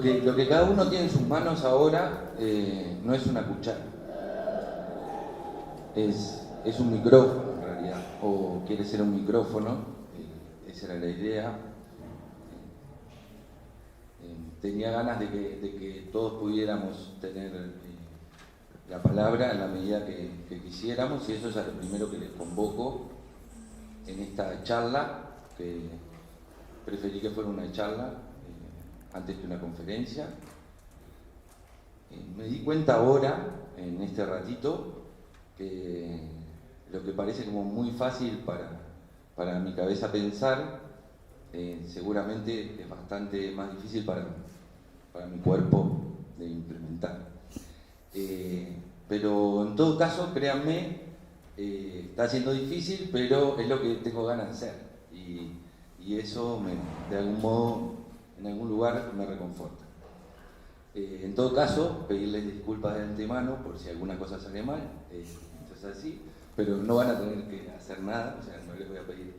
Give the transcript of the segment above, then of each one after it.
lo que cada uno tiene en sus manos ahora no es una cuchara, es un micrófono en realidad, o quiere ser un micrófono, esa era la idea. Tenía ganas de que todos pudiéramos tener la palabra en la medida que quisiéramos, y eso es lo primero que les convoco en esta charla, que preferí que fuera una charla antes que una conferencia. Me di cuenta ahora, en este ratito, que lo que parece como muy fácil para mi cabeza pensar, seguramente es bastante más difícil para mi cuerpo de implementar. Pero en todo caso, créanme, está siendo difícil, pero es lo que tengo ganas de hacer. Y eso, de algún modo, en algún lugar, me reconforta. En todo caso, pedirles disculpas de antemano por si alguna cosa sale mal, esto es así, pero no van a tener que hacer nada, o sea, no les voy a pedir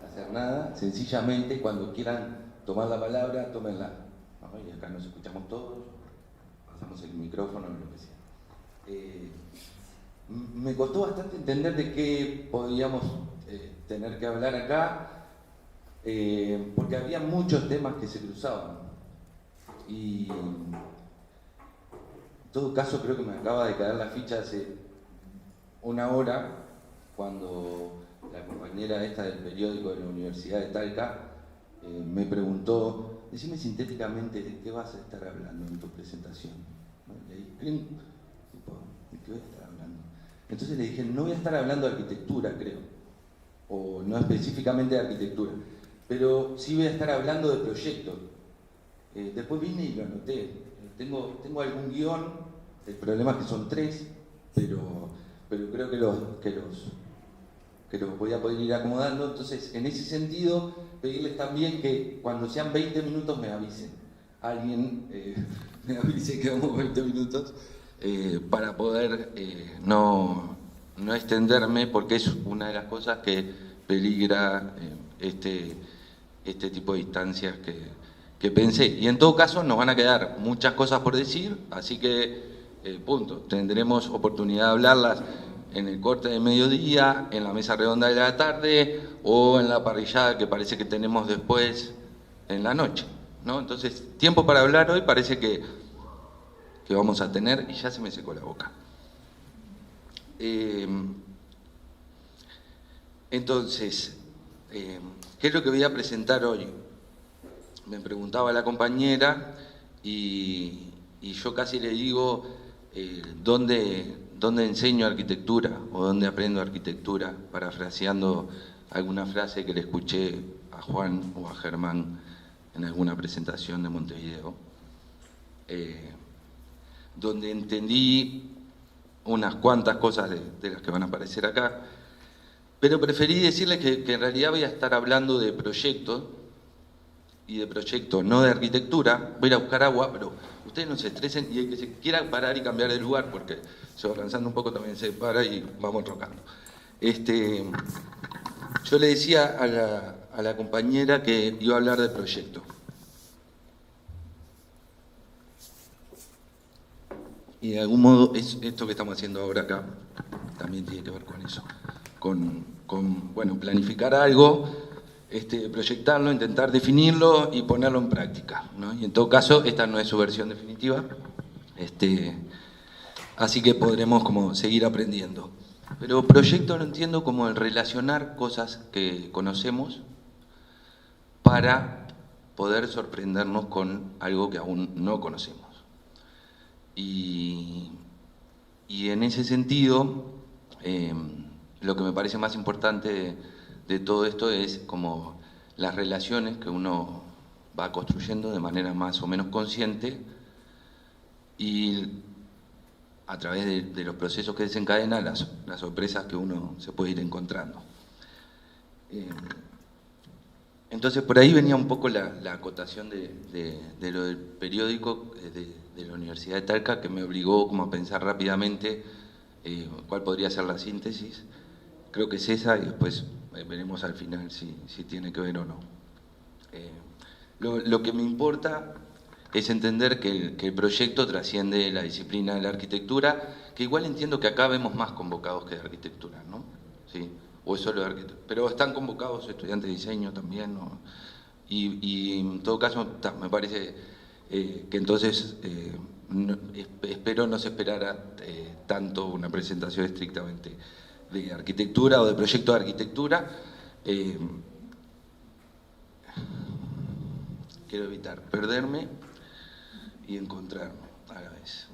hacer nada, sencillamente cuando quieran tomar la palabra, tómenla, ¿no? Y acá nos escuchamos todos, pasamos el micrófono, lo que sea. Me costó bastante entender de qué podíamos tener que hablar acá, porque había muchos temas que se cruzaban. Y en todo caso creo que me acaba de caer la ficha hace una hora, cuando la compañera esta del periódico de la Universidad de Talca me preguntó, decime sintéticamente de qué vas a estar hablando en tu presentación, ¿no? Y ahí, tipo, ¿de qué voy a estar hablando? Entonces le dije, no voy a estar hablando de arquitectura, creo, o no específicamente de arquitectura, pero sí voy a estar hablando de proyectos. Después vine y lo anoté. Tengo algún guión, el problema es que son 3, pero creo que los voy a poder ir acomodando. Entonces, en ese sentido, pedirles también que cuando sean 20 minutos me avisen. Alguien me avise que vamos 20 minutos para poder no extenderme, porque es una de las cosas que peligra este tipo de instancias que pensé. Y en todo caso nos van a quedar muchas cosas por decir, así que punto, tendremos oportunidad de hablarlas en el corte de mediodía, en la mesa redonda de la tarde o en la parrillada que parece que tenemos después en la noche, ¿no? Entonces, tiempo para hablar hoy parece que vamos a tener, y ya se me secó la boca. Entonces, ¿qué es lo que voy a presentar hoy? Me preguntaba la compañera y yo casi le digo ¿dónde enseño arquitectura o dónde aprendo arquitectura? Parafraseando alguna frase que le escuché a Juan o a Germán en alguna presentación de Montevideo, donde entendí unas cuantas cosas de las que van a aparecer acá, pero preferí decirles que en realidad voy a estar hablando de proyectos, y de proyectos, no de arquitectura. Voy a ir a buscar agua, pero ustedes no se estresen, y el que se quiera parar y cambiar de lugar, porque se va cansando un poco, también se para y vamos rocando. Yo le decía a la compañera que iba a hablar de proyectos. Y de algún modo esto que estamos haciendo ahora acá también tiene que ver con eso, con bueno, planificar algo, proyectarlo, intentar definirlo y ponerlo en práctica, ¿no? Y en todo caso, esta no es su versión definitiva, así que podremos como seguir aprendiendo. Pero proyecto lo entiendo como el relacionar cosas que conocemos para poder sorprendernos con algo que aún no conocemos. Y en ese sentido, lo que me parece más importante de todo esto es como las relaciones que uno va construyendo de manera más o menos consciente, y a través de los procesos que desencadenan las sorpresas que uno se puede ir encontrando. Entonces por ahí venía un poco la acotación de lo del periódico de la Universidad de Talca, que me obligó como a pensar rápidamente cuál podría ser la síntesis. Creo que es esa, y después veremos al final si tiene que ver o no. Lo que me importa es entender que el proyecto trasciende la disciplina de la arquitectura, que igual entiendo que acá vemos más convocados que de arquitectura, ¿no? ¿Sí? O es solo de arquitectura. Pero están convocados estudiantes de diseño también, ¿no? Y en todo caso, me parece que entonces espero no se esperara tanto una presentación estrictamente de arquitectura o de proyecto de arquitectura. Quiero evitar perderme y encontrarme a la vez.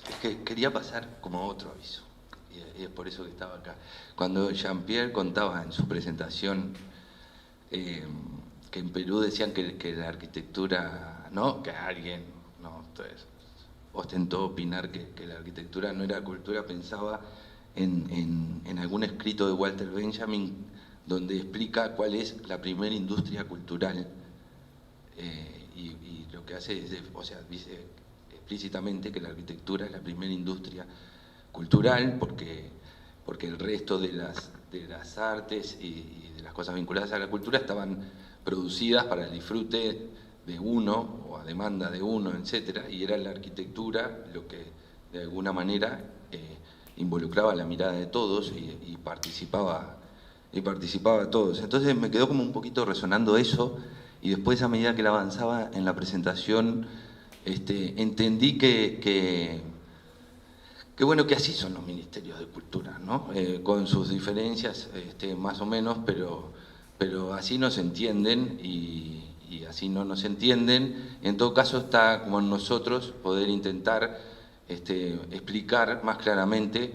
Es que quería pasar como a otro aviso, y es por eso que estaba acá. Cuando Jean-Pierre contaba en su presentación que en Perú decían que la arquitectura, ¿no? Que alguien, ¿no? Entonces, ostentó opinar que la arquitectura no era cultura, pensaba en algún escrito de Walter Benjamin donde explica cuál es la primera industria cultural y lo que hace es, o sea, dice explícitamente que la arquitectura es la primera industria cultural porque el resto de las artes y de las cosas vinculadas a la cultura estaban producidas para el disfrute de uno o a demanda de uno, etcétera, y era la arquitectura lo que de alguna manera involucraba la mirada de todos y participaba a todos. Entonces me quedó como un poquito resonando eso, y después a medida que la avanzaba en la presentación entendí que bueno, que así son los ministerios de cultura, ¿no? Con sus diferencias más o menos, pero así nos entienden y así no nos entienden. En todo caso está como en nosotros poder intentar explicar más claramente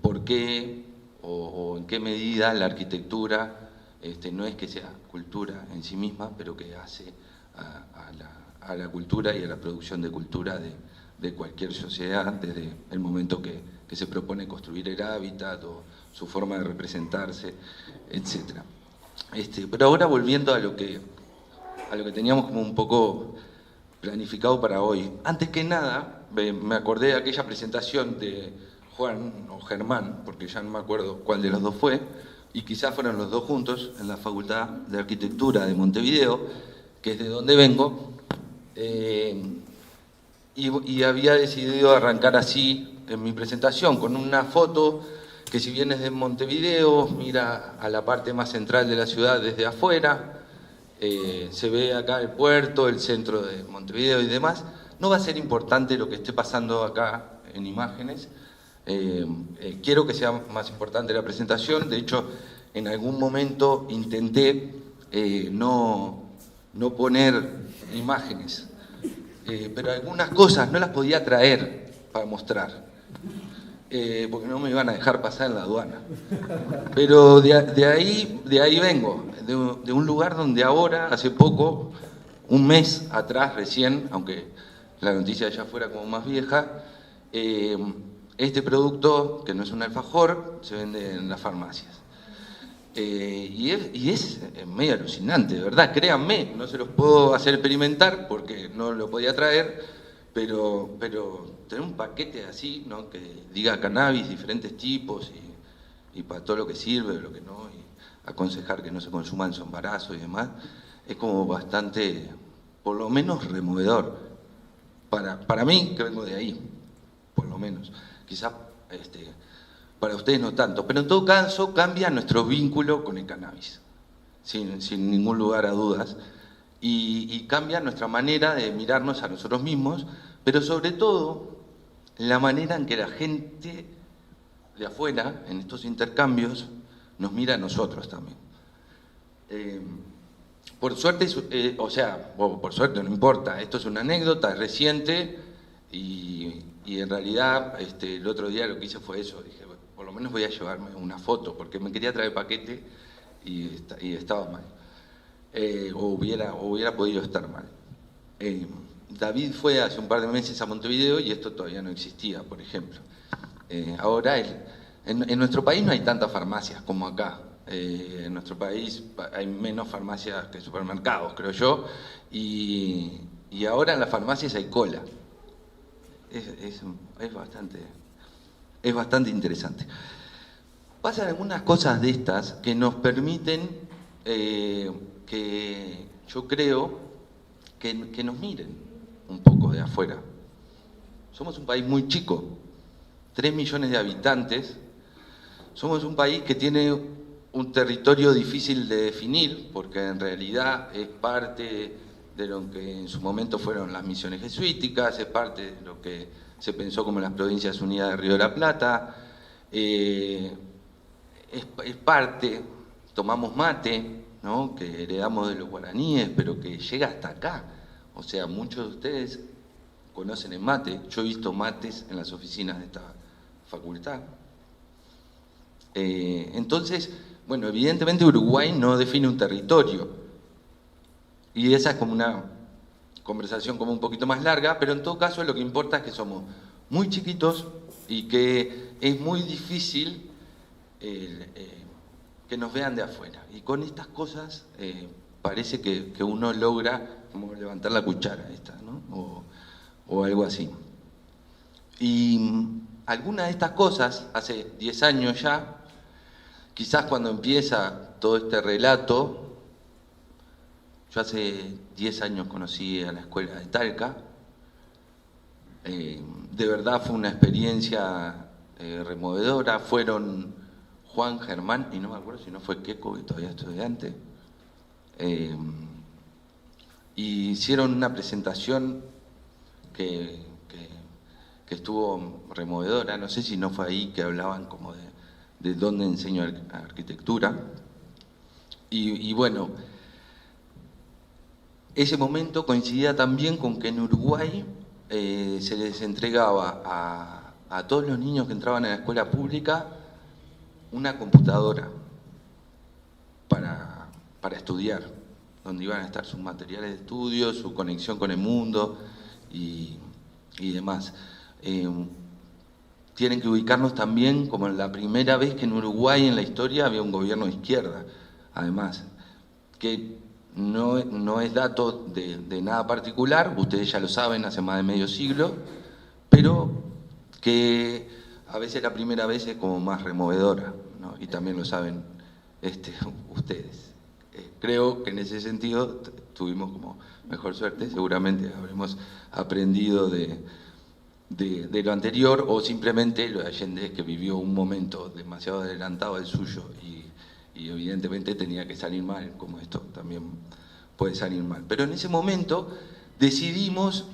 por qué o en qué medida la arquitectura no es que sea cultura en sí misma, pero que hace a la cultura y a la producción de cultura de cualquier sociedad, desde el momento que se propone construir el hábitat o su forma de representarse, etc. Pero ahora volviendo a lo que teníamos como un poco planificado para hoy. Antes que nada, me acordé de aquella presentación de Juan o Germán, porque ya no me acuerdo cuál de los dos fue, y quizás fueron los dos juntos en la Facultad de Arquitectura de Montevideo, que es de donde vengo, y había decidido arrancar así en mi presentación, con una foto que, si bien es de Montevideo, mira a la parte más central de la ciudad desde afuera. Se ve acá el puerto, el centro de Montevideo y demás. No va a ser importante lo que esté pasando acá en imágenes. Quiero que sea más importante la presentación. De hecho, en algún momento intenté no poner imágenes, pero algunas cosas no las podía traer para mostrar, porque no me iban a dejar pasar en la aduana. Pero de ahí vengo, de un lugar donde ahora, hace poco, un mes atrás recién, aunque la noticia ya fuera como más vieja, este producto, que no es un alfajor, se vende en las farmacias. Y es medio alucinante, de verdad, créanme, no se los puedo hacer experimentar porque no lo podía traer, pero tener un paquete así, ¿no? Que diga cannabis, diferentes tipos y para todo lo que sirve, lo que no, y aconsejar que no se consuma en su embarazo y demás, es como bastante, por lo menos, removedor. Para mí, que vengo de ahí, por lo menos. Quizás para ustedes no tanto, pero en todo caso cambia nuestro vínculo con el cannabis, sin ningún lugar a dudas, y cambia nuestra manera de mirarnos a nosotros mismos, pero sobre todo la manera en que la gente de afuera, en estos intercambios, nos mira a nosotros también. Por suerte, por suerte no importa, esto es una anécdota, es reciente, y en realidad el otro día lo que hice fue eso, dije, bueno, por lo menos voy a llevarme una foto, porque me quería traer paquete y estaba mal, o hubiera podido estar mal. David fue hace un par de meses a Montevideo y esto todavía no existía, por ejemplo. Ahora en nuestro país no hay tantas farmacias como acá. En nuestro país hay menos farmacias que supermercados, creo yo, y ahora en las farmacias hay cola. Es bastante interesante. pasan algunas cosas de estas que nos permiten que yo creo que nos miren un poco de afuera. Somos un país muy chico, 3 millones de habitantes. Somos un país que tiene un territorio difícil de definir, porque en realidad es parte de lo que en su momento fueron las misiones jesuíticas, es parte de lo que se pensó como las Provincias Unidas de Río de la Plata, es parte, tomamos mate, ¿no?, que heredamos de los guaraníes, pero que llega hasta acá. O sea, muchos de ustedes conocen el mate, yo he visto mates en las oficinas de esta facultad. Entonces, bueno, evidentemente Uruguay no define un territorio, y esa es como una conversación como un poquito más larga, pero en todo caso lo que importa es que somos muy chiquitos y que es muy difícil que nos vean de afuera. Y con estas cosas parece que uno logra como levantar la cuchara esta, ¿no? O algo así. Y algunas de estas cosas, hace 10 años ya, quizás cuando empieza todo este relato, yo hace 10 años conocí a la escuela de Talca, de verdad fue una experiencia removedora. Fueron Juan, Germán, y no me acuerdo si no fue Keco, que todavía es estudiante, y hicieron una presentación que estuvo removedora. No sé si no fue ahí que hablaban como de dónde enseño arquitectura. Y bueno, ese momento coincidía también con que en Uruguay se les entregaba a todos los niños que entraban a la escuela pública una computadora para estudiar, donde iban a estar sus materiales de estudio, su conexión con el mundo y demás. Tienen que ubicarnos también como la primera vez que en Uruguay en la historia había un gobierno de izquierda, además, que no es dato de nada particular, ustedes ya lo saben, hace más de medio siglo, pero que a veces la primera vez es como más removedora, ¿no? Y también lo saben ustedes. Creo que en ese sentido tuvimos como mejor suerte, seguramente habremos aprendido de lo anterior, o simplemente lo de Allende, que vivió un momento demasiado adelantado al suyo y evidentemente tenía que salir mal, como esto también puede salir mal. Pero en ese momento decidimos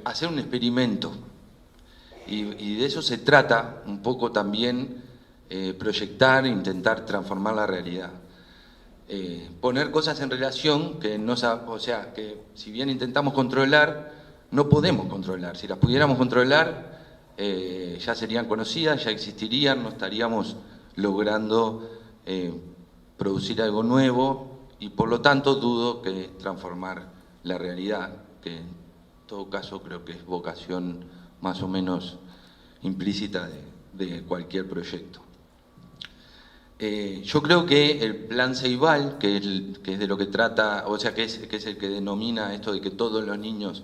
hacer un experimento, y de eso se trata un poco también, proyectar, intentar transformar la realidad. Poner cosas en relación que o sea, que si bien intentamos controlar, no podemos controlar. Si las pudiéramos controlar, ya serían conocidas, ya existirían, no estaríamos logrando producir algo nuevo, y por lo tanto dudo que transformar la realidad, que en todo caso creo que es vocación más o menos implícita de cualquier proyecto. Yo creo que el plan Ceibal, que es de lo que trata, o sea, que es el que denomina esto de que todos los niños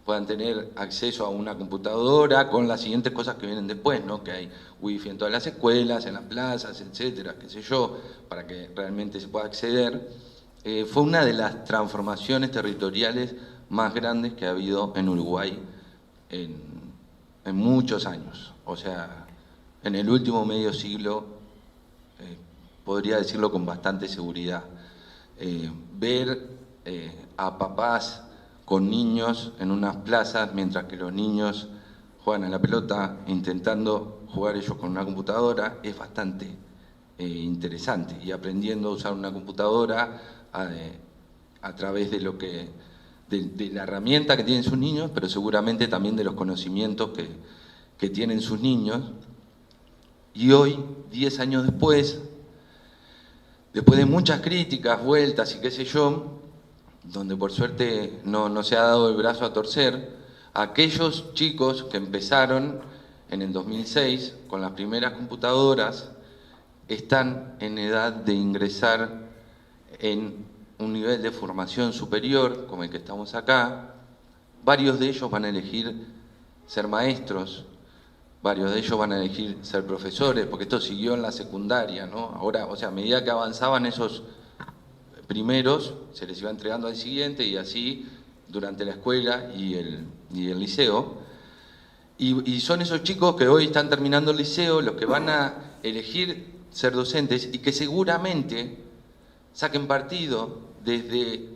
puedan tener acceso a una computadora, con las siguientes cosas que vienen después, ¿no? Que hay wifi en todas las escuelas, en las plazas, etcétera, qué sé yo, para que realmente se pueda acceder. Fue una de las transformaciones territoriales más grandes que ha habido en Uruguay en muchos años. O sea, en el último medio siglo, podría decirlo con bastante seguridad. Ver a papás con niños en unas plazas, mientras que los niños juegan a la pelota, intentando jugar ellos con una computadora, es bastante interesante, y aprendiendo a usar una computadora a través de de la herramienta que tienen sus niños, pero seguramente también de los conocimientos que tienen sus niños. Y hoy, 10 años después de muchas críticas, vueltas y qué sé yo, donde por suerte no se ha dado el brazo a torcer, aquellos chicos que empezaron en el 2006 con las primeras computadoras están en edad de ingresar en un nivel de formación superior, como el que estamos acá. Varios de ellos van a elegir ser maestros, varios de ellos van a elegir ser profesores, porque esto siguió en la secundaria, ¿no? Ahora, o sea, a medida que avanzaban esos primeros, se les iba entregando al siguiente y así durante la escuela y el liceo. Y son esos chicos que hoy están terminando el liceo los que van a elegir ser docentes y que seguramente saquen partido desde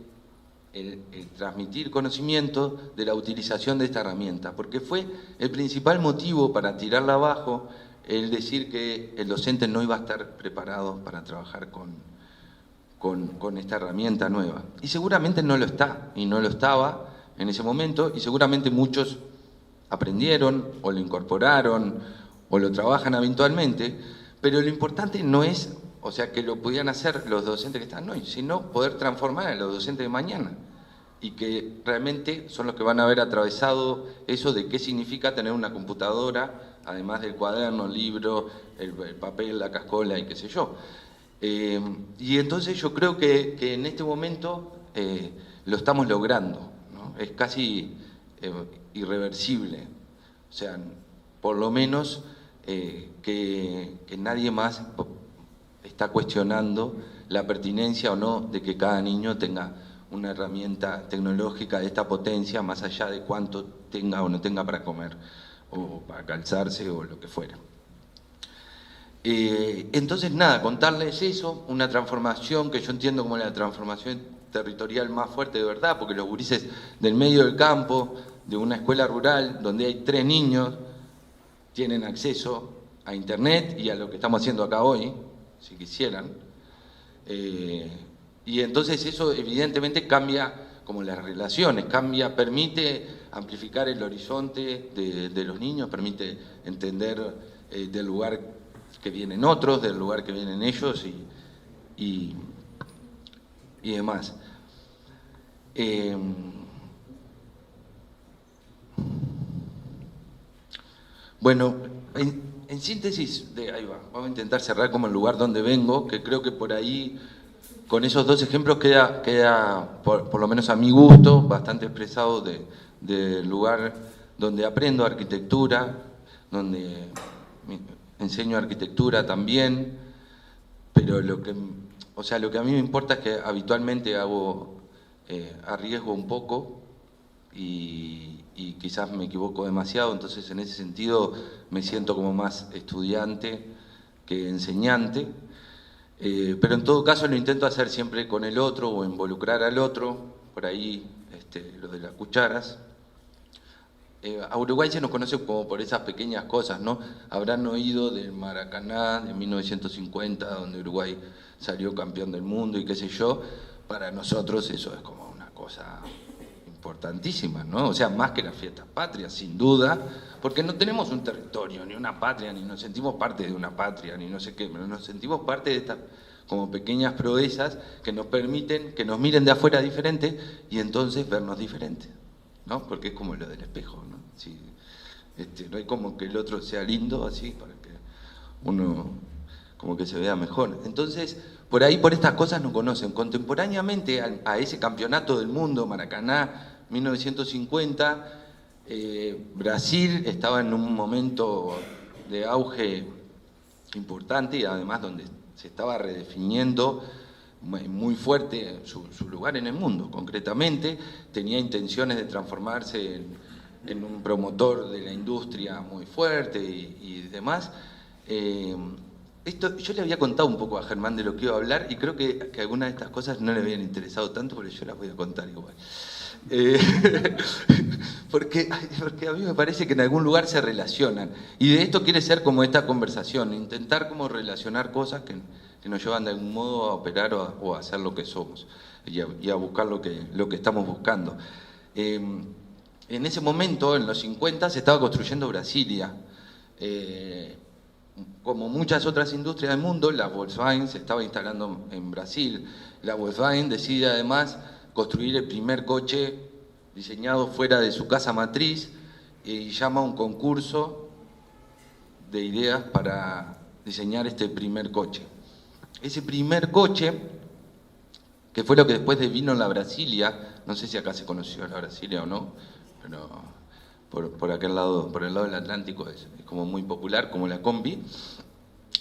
el transmitir conocimiento de la utilización de esta herramienta, porque fue el principal motivo para tirarla abajo el decir que el docente no iba a estar preparado para trabajar con esta herramienta nueva. Y seguramente no lo está, y no lo estaba en ese momento, y seguramente muchos aprendieron o lo incorporaron o lo trabajan habitualmente, pero lo importante no es, o sea, que lo pudieran hacer los docentes que están hoy, sino poder transformar a los docentes de mañana y que realmente son los que van a haber atravesado eso de qué significa tener una computadora, además del cuaderno, el libro, el papel, la cascola y qué sé yo. Y entonces yo creo que en este momento lo estamos logrando, ¿no? Es casi irreversible, o sea, por lo menos que nadie más está cuestionando la pertinencia o no de que cada niño tenga una herramienta tecnológica de esta potencia, más allá de cuánto tenga o no tenga para comer, o para calzarse, o lo que fuera. Entonces, nada, contarles eso, una transformación que yo entiendo como la transformación territorial más fuerte de verdad, porque los gurises del medio del campo, de una escuela rural, donde hay 3 niños, tienen acceso a internet y a lo que estamos haciendo acá hoy, si quisieran. Y entonces eso evidentemente cambia como las relaciones, permite amplificar el horizonte de los niños, permite entender del lugar que vienen otros, del lugar que vienen ellos y demás. Bueno, en síntesis, ahí va, vamos a intentar cerrar como el lugar donde vengo, que creo que por ahí, con esos 2 ejemplos, queda por lo menos a mi gusto, bastante expresado del lugar donde aprendo arquitectura, donde enseño arquitectura también, pero lo que a mí me importa es que habitualmente arriesgo un poco y quizás me equivoco demasiado, entonces en ese sentido me siento como más estudiante que enseñante, pero en todo caso lo intento hacer siempre con el otro o involucrar al otro, por ahí lo de las cucharas. A Uruguay se nos conoce como por esas pequeñas cosas, ¿no? Habrán oído del Maracaná de 1950, donde Uruguay salió campeón del mundo y qué sé yo. Para nosotros eso es como una cosa importantísima, ¿no? O sea, más que las fiestas patrias, sin duda, porque no tenemos un territorio, ni una patria, ni nos sentimos parte de una patria, ni no sé qué, pero nos sentimos parte de estas como pequeñas proezas que nos permiten que nos miren de afuera diferente y entonces vernos diferentes, ¿no? Porque es como lo del espejo, ¿no? Si, no hay como que el otro sea lindo así para que uno como que se vea mejor. Entonces, por ahí, por estas cosas nos conocen. Contemporáneamente a ese campeonato del mundo, Maracaná, 1950, Brasil estaba en un momento de auge importante y además donde se estaba redefiniendo muy fuerte su lugar en el mundo. Concretamente, tenía intenciones de transformarse en un promotor de la industria muy fuerte y demás. Yo le había contado un poco a Germán de lo que iba a hablar y creo que algunas de estas cosas no le habían interesado tanto, pero yo las voy a contar igual. Porque a mí me parece que en algún lugar se relacionan. Y de esto quiere ser como esta conversación, intentar como relacionar cosas que nos llevan de algún modo a operar o a hacer lo que somos y a buscar lo que estamos buscando. En ese momento, en los 50, se estaba construyendo Brasilia. Como muchas otras industrias del mundo, la Volkswagen se estaba instalando en Brasil. La Volkswagen decide además construir el primer coche diseñado fuera de su casa matriz y llama a un concurso de ideas para diseñar este primer coche. Ese primer coche, que fue lo que después vino la Brasilia, no sé si acá se conoció la Brasilia o no, pero por aquel lado, por el lado del Atlántico es como muy popular, como la combi,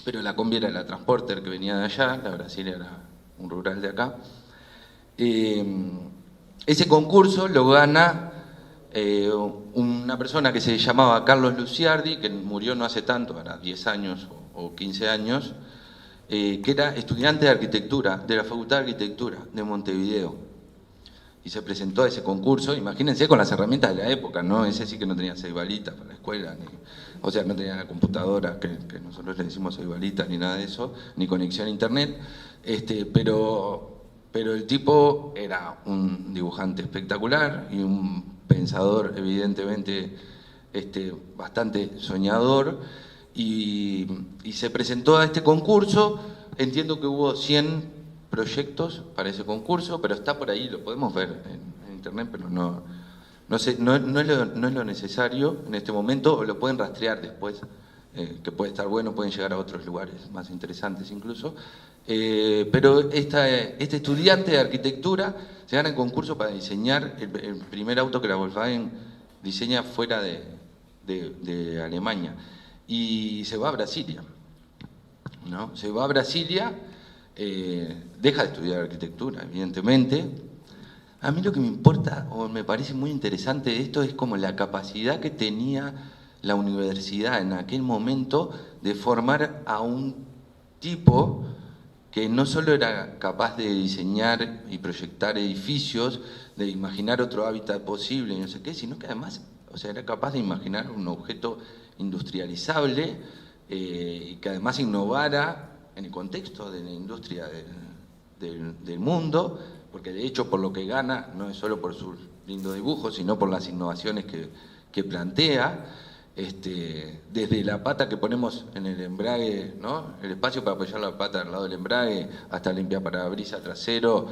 pero la combi era la transporter que venía de allá, la Brasilia era un rural de acá. Ese concurso lo gana una persona que se llamaba Carlos Luciardi, que murió no hace tanto, ahora 10 años o 15 años, que era estudiante de arquitectura, de la Facultad de Arquitectura de Montevideo. Y se presentó a ese concurso, imagínense con las herramientas de la época, ¿no? Ese sí que no tenía ceibalita para la escuela, o sea, no tenía la computadora, que nosotros le decimos ceibalita, ni nada de eso, ni conexión a internet, pero el tipo era un dibujante espectacular y un pensador evidentemente bastante soñador, y se presentó a este concurso. Entiendo que hubo 100 proyectos para ese concurso, pero está por ahí, lo podemos ver en internet, pero no sé, no es lo necesario en este momento, o lo pueden rastrear después, que puede estar bueno, pueden llegar a otros lugares más interesantes incluso. Pero este estudiante de arquitectura se gana el concurso para diseñar el primer auto que la Volkswagen diseña fuera de Alemania, y se va a Brasilia, ¿no? Se va a Brasilia, deja de estudiar arquitectura, evidentemente. A mí lo que me importa, o me parece muy interesante de esto, es como la capacidad que tenía la universidad en aquel momento de formar a un tipo que no solo era capaz de diseñar y proyectar edificios, de imaginar otro hábitat posible y no sé qué, sino que además, o sea, era capaz de imaginar un objeto industrializable, y que además innovara en el contexto de la industria del mundo, porque de hecho por lo que gana no es solo por sus lindos dibujos, sino por las innovaciones que plantea, desde la pata que ponemos en el embrague, ¿no? El espacio para apoyar la pata al lado del embrague, hasta limpiar parabrisas trasero,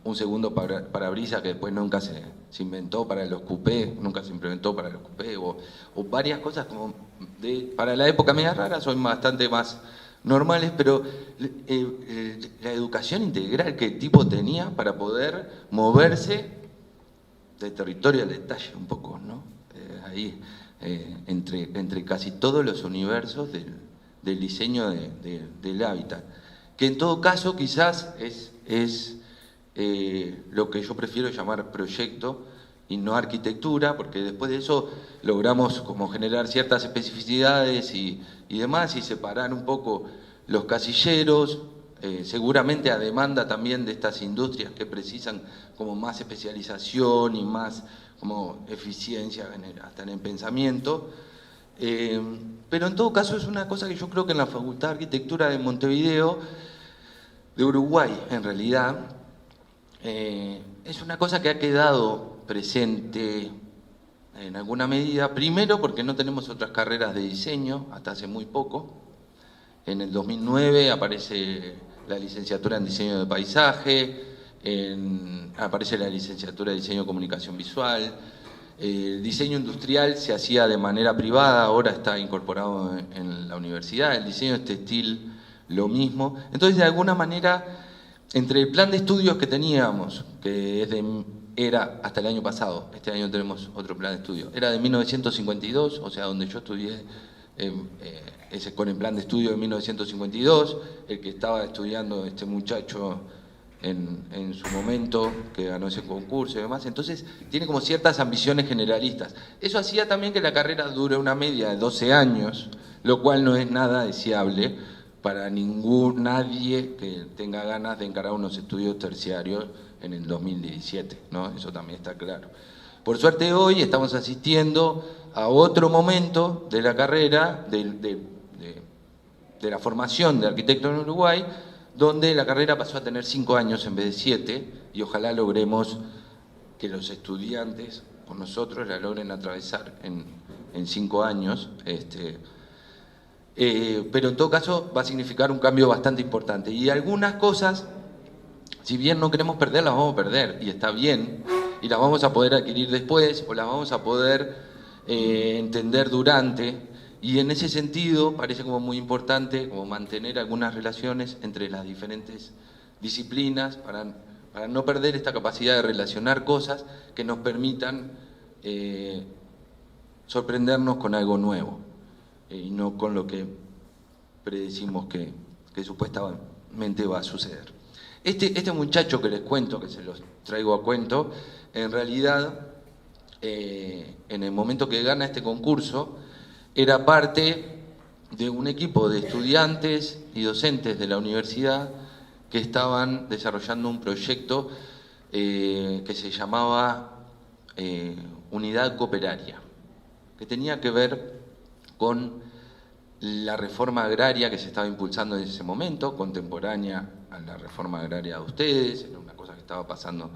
un segundo parabrisas que después nunca se inventó para los coupés, nunca se implementó para los coupés, o varias cosas como para la época media raras, son bastante más normales, pero la educación integral que el tipo tenía para poder moverse de territorio al detalle un poco, ¿no? Ahí, entre casi todos los universos del diseño del hábitat, que en todo caso quizás es lo que yo prefiero llamar proyecto y no arquitectura, porque después de eso logramos como generar ciertas especificidades y demás, y separar un poco los casilleros, seguramente a demanda también de estas industrias que precisan como más especialización y más como eficiencia hasta en el pensamiento. Pero en todo caso es una cosa que yo creo que en la Facultad de Arquitectura de Montevideo, de Uruguay en realidad, es una cosa que ha quedado presente en alguna medida, primero porque no tenemos otras carreras de diseño hasta hace muy poco. En el 2009 aparece la licenciatura en diseño de paisaje, aparece la licenciatura de diseño de comunicación visual. El diseño industrial se hacía de manera privada, ahora está incorporado en la universidad. El diseño textil, lo mismo. Entonces, de alguna manera, entre el plan de estudios que teníamos, que era hasta el año pasado, este año tenemos otro plan de estudio, era de 1952, o sea, donde yo estudié, con el plan de estudio de 1952, el que estaba estudiando este muchacho en su momento, que ganó ese concurso y demás. Entonces tiene como ciertas ambiciones generalistas. Eso hacía también que la carrera dure una media de 12 años, lo cual no es nada deseable para nadie que tenga ganas de encarar unos estudios terciarios en el 2017, ¿no? Eso también está claro. Por suerte hoy estamos asistiendo a otro momento de la carrera, de la formación de arquitectos en Uruguay, donde la carrera pasó a tener 5 años en vez de 7, y ojalá logremos que los estudiantes con nosotros la logren atravesar en 5 años. Pero en todo caso va a significar un cambio bastante importante. Y algunas cosas, si bien no queremos perder, las vamos a perder, y está bien, y las vamos a poder adquirir después, o las vamos a poder entender durante. Y en ese sentido parece como muy importante como mantener algunas relaciones entre las diferentes disciplinas para no perder esta capacidad de relacionar cosas que nos permitan sorprendernos con algo nuevo y no con lo que predecimos que supuestamente va a suceder. Este muchacho que les cuento, que se los traigo a cuento, en realidad, en el momento que gana este concurso, era parte de un equipo de estudiantes y docentes de la universidad que estaban desarrollando un proyecto que se llamaba Unidad Cooperaria, que tenía que ver con la reforma agraria que se estaba impulsando en ese momento, contemporánea a la reforma agraria de ustedes, era una cosa que estaba pasando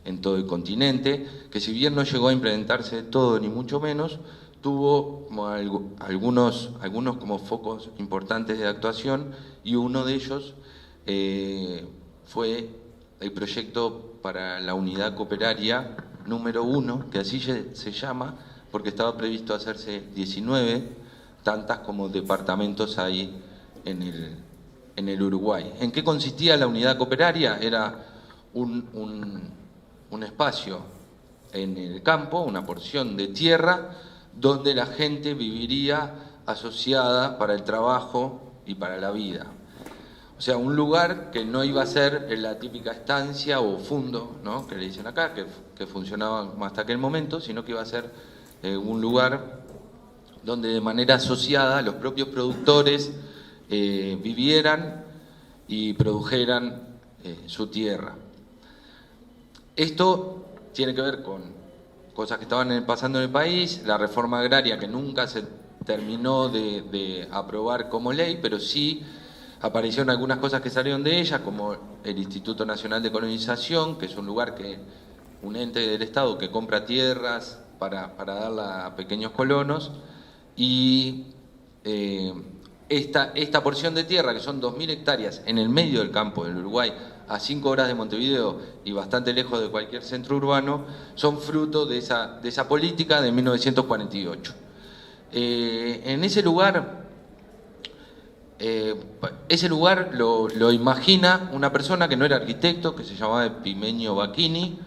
en todo el continente, que si bien no llegó a implementarse de todo, ni mucho menos, tuvo como algunos como focos importantes de actuación, y uno de ellos fue el proyecto para la unidad cooperaria número 1, que así se llama, porque estaba previsto hacerse 19, tantas como departamentos hay en el Uruguay. ¿En qué consistía la unidad cooperaria? Era un espacio en el campo, una porción de tierra, donde la gente viviría asociada para el trabajo y para la vida. O sea, un lugar que no iba a ser la típica estancia o fundo, ¿no?, que le dicen acá, que funcionaba hasta aquel momento, sino que iba a ser un lugar donde de manera asociada los propios productores vivieran y produjeran su tierra. Esto tiene que ver con cosas que estaban pasando en el país, la reforma agraria que nunca se terminó de aprobar como ley, pero sí aparecieron algunas cosas que salieron de ella, como el Instituto Nacional de Colonización, que es un ente del Estado que compra tierras para darla a pequeños colonos, y esta porción de tierra, que son 2.000 hectáreas en el medio del campo del Uruguay, a 5 horas de Montevideo y bastante lejos de cualquier centro urbano, son fruto de esa política de 1948. En ese lugar lo imagina una persona que no era arquitecto, que se llamaba Epimenio Bacchini.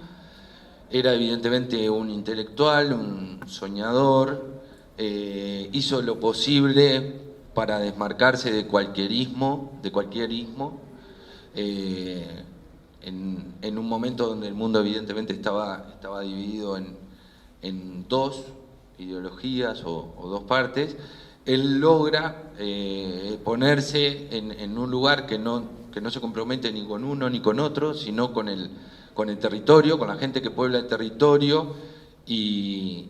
Era evidentemente un intelectual, un soñador, hizo lo posible para desmarcarse de cualquier ismo, en un momento donde el mundo evidentemente estaba dividido en dos ideologías o dos partes. Él logra ponerse en un lugar que no se compromete ni con uno ni con otro, sino con el territorio, con la gente que puebla el territorio y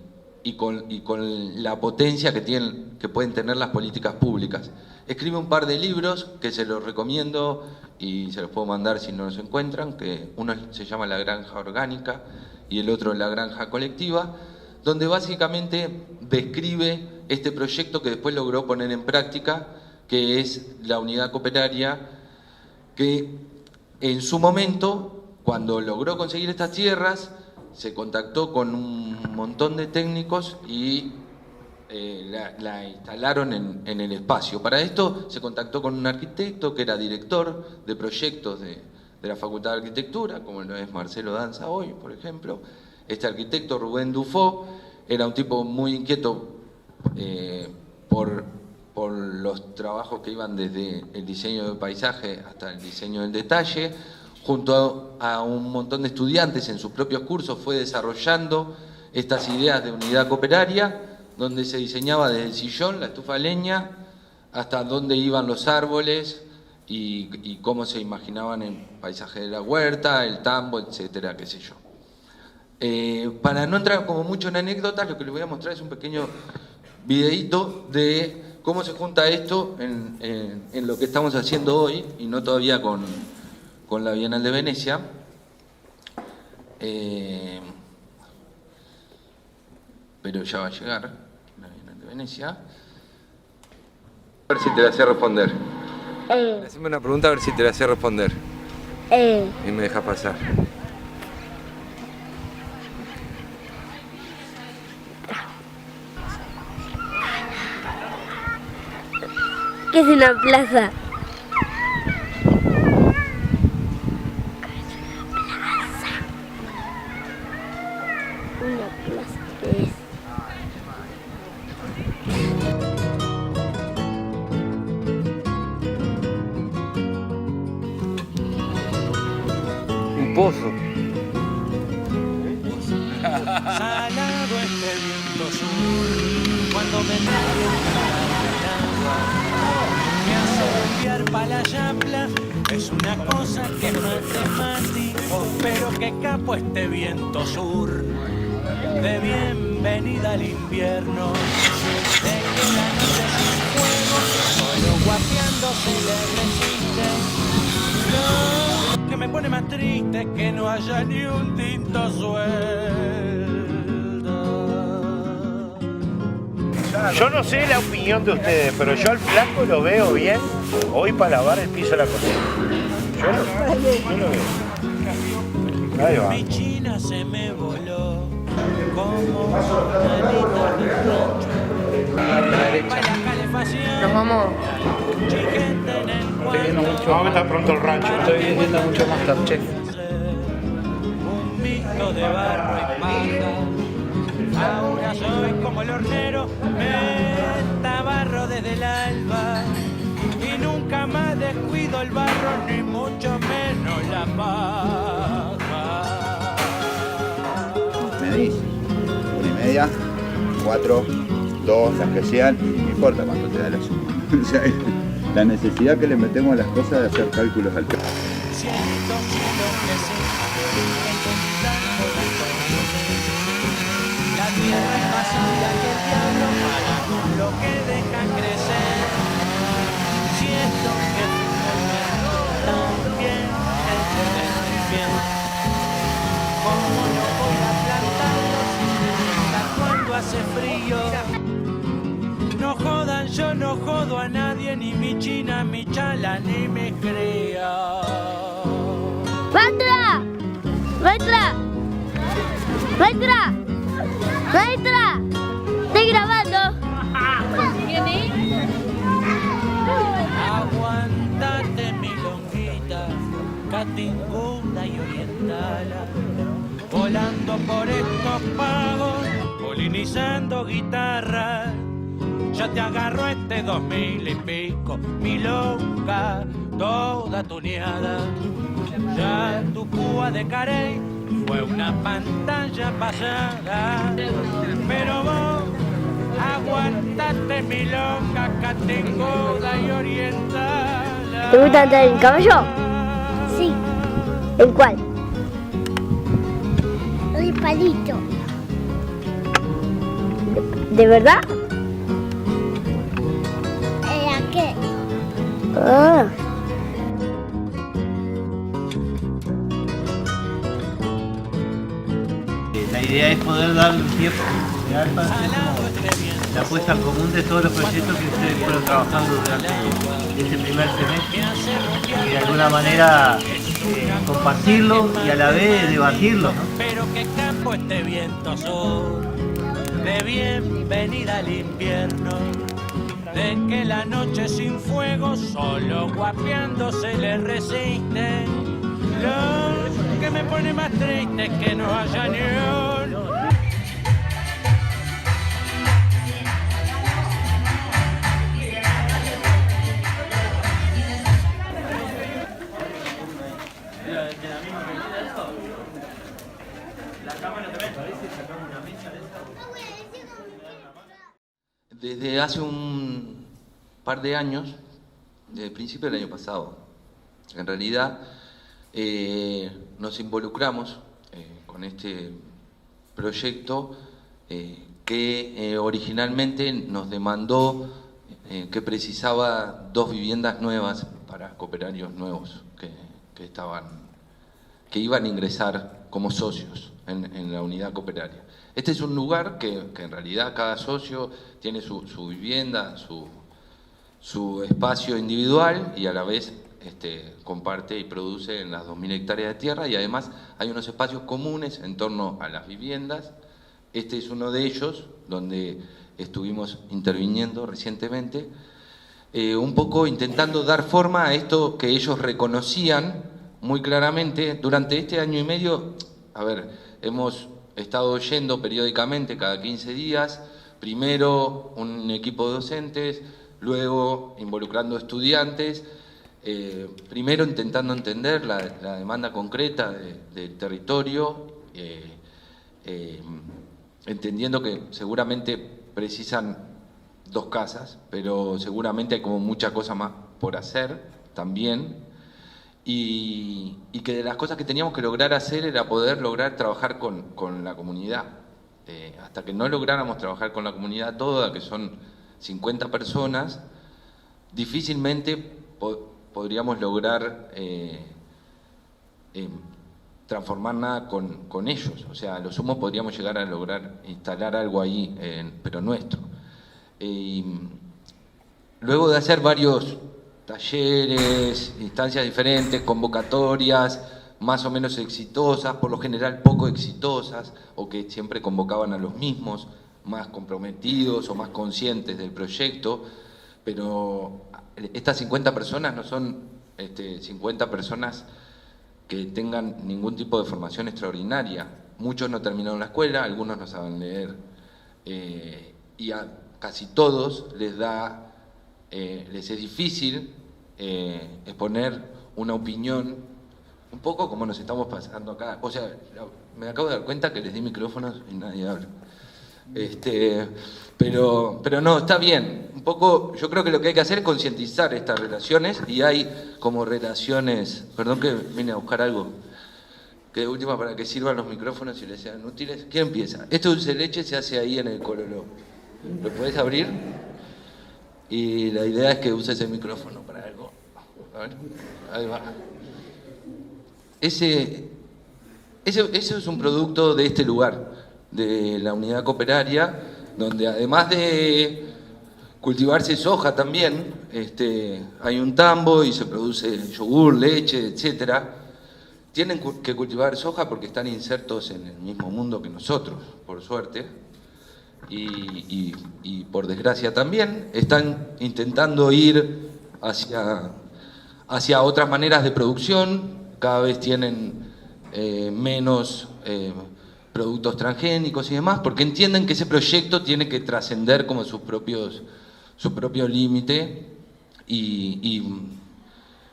con la potencia que pueden tener las políticas públicas. Escribe un par de libros que se los recomiendo y se los puedo mandar si no los encuentran, que uno se llama La Granja Orgánica y el otro La Granja Colectiva, donde básicamente describe este proyecto que después logró poner en práctica, que es la unidad cooperaria, que en su momento, cuando logró conseguir estas tierras, se contactó con un montón de técnicos y la instalaron en el espacio. Para esto se contactó con un arquitecto que era director de proyectos de la Facultad de Arquitectura, como lo es Marcelo Danza hoy, por ejemplo. Este arquitecto, Rubén Dufaux, era un tipo muy inquieto por los trabajos que iban desde el diseño del paisaje hasta el diseño del detalle. Junto a un montón de estudiantes en sus propios cursos fue desarrollando estas ideas de unidad cooperaria, donde se diseñaba desde el sillón, la estufa de leña, hasta dónde iban los árboles y cómo se imaginaban el paisaje de la huerta, el tambo, etcétera, qué sé yo. Para no entrar como mucho en anécdotas, lo que les voy a mostrar es un pequeño videíto de cómo se junta esto en lo que estamos haciendo hoy, y no todavía con la Bienal de Venecia. Pero ya va a llegar la Bienal de Venecia. A ver si te la sé responder. Haceme una pregunta a ver si te la sé responder. Y me dejas pasar. ¿Qué es una plaza? Una plaza es pozo. Salado este viento sur, cuando me trae el agua, me hace enviar pa' la yapla, es una cosa que es matemático, pero que capo este viento sur, de bienvenida al invierno, de que la noche sin fuego, solo guapeando se le resiste. Lo que me pone más triste es que no haya ni un tinto suelto. Yo no sé la opinión de ustedes, pero yo al flaco lo veo bien hoy para lavar el piso de la cocina. Yo lo veo. Ahí va. Mi china se me voló como una alita de rancho. Para la calefacción. Nos vamos. Chiquete en el Estoy viendo cuarto. mucho. Vamos a estar pronto el rancho. Estoy viendo mucho Masterchef. Un mito de barro y paja. Ahora soy como el hornero, me tabarro desde el alba. Y nunca más descuido el barro, ni mucho menos la paja. Medís 1:30, 4, 2, las que sean, no importa cuánto te da la suma. O sea, la necesidad que le metemos a las cosas de hacer cálculos al peso. Siento kilos que se intentando las cosas. La tierra es más alta que el diablo para con lo que deja crecer. Siento que también el poder bien. Como no voy a plantarlos cuando hace frío. No jodan, yo no jodo a nadie, ni mi china, mi chala, ni mi cría. ¡Maestra! ¡Maestra! ¡Maestra! ¡Maestra! ¡Estoy grabando! ¿Quién es? Aguantate mi longuita, catinguna y orientala, volando por estos pagos, polinizando guitarras. Ya te agarro este 2000 y pico, mi longa, toda tuneada. Ya tu púa de carey fue una pantalla pasada, pero vos aguantate mi longa, catinguda y orientada. ¿Te gusta andar en caballo? Sí. ¿En cuál? El palito. ¿De verdad? ¿A qué? Ah. La idea es poder darle un tiempo real para hacer como la puesta en común de todos los proyectos que ustedes fueron trabajando durante este primer semestre y de alguna manera compartirlo y a la vez debatirlo, ¿no? Pero que campo este viento sur, de bienvenida al invierno, de que la noche sin fuego solo guapeando se le resiste. Lo que me pone más triste es que no haya ni un. Desde hace un par de años, desde el principio del año pasado, en realidad nos involucramos con este proyecto que originalmente nos demandó que precisaba 2 viviendas nuevas para cooperarios nuevos que iban a ingresar como socios en la unidad cooperaria. Este es un lugar que en realidad cada socio tiene su vivienda, su espacio individual y a la vez comparte y produce en las 2.000 hectáreas de tierra, y además hay unos espacios comunes en torno a las viviendas. Este es uno de ellos, donde estuvimos interviniendo recientemente, un poco intentando dar forma a esto que ellos reconocían muy claramente. Durante este año y medio, hemos estado yendo periódicamente cada 15 días, primero un equipo de docentes, luego involucrando estudiantes, Primero intentando entender la demanda concreta del territorio, entendiendo que seguramente precisan 2 casas, pero seguramente hay como mucha cosa más por hacer también, y que de las cosas que teníamos que lograr hacer era poder lograr trabajar con la comunidad. Hasta que no lográramos trabajar con la comunidad toda, que son 50 personas, difícilmente podríamos lograr transformar nada con ellos. O sea, a lo sumo podríamos llegar a lograr instalar algo ahí, pero nuestro. Luego de hacer varios talleres, instancias diferentes, convocatorias, más o menos exitosas, por lo general poco exitosas, o que siempre convocaban a los mismos, más comprometidos o más conscientes del proyecto, pero estas 50 personas no son 50 personas que tengan ningún tipo de formación extraordinaria. Muchos no terminaron la escuela, algunos no saben leer, y a casi todos les es difícil exponer una opinión, un poco como nos estamos pasando acá. O sea, me acabo de dar cuenta que les di micrófonos y nadie habla. Pero no, está bien. Un poco, yo creo que lo que hay que hacer es concientizar estas relaciones, y hay como relaciones, perdón que vine a buscar algo, que de última para que sirvan los micrófonos y les sean útiles. ¿Quién empieza? Esto de dulce de leche se hace ahí en el Coloró. ¿Lo podés abrir? Y la idea es que uses el micrófono para algo. A ver, ahí va. Ese es un producto de este lugar, de la unidad cooperaria, donde además de cultivarse soja también, hay un tambo y se produce yogur, leche, etcétera. Tienen que cultivar soja porque están insertos en el mismo mundo que nosotros, por suerte, y por desgracia también. Están intentando ir hacia otras maneras de producción. Cada vez tienen menos productos transgénicos y demás, porque entienden que ese proyecto tiene que trascender como su propio límite, y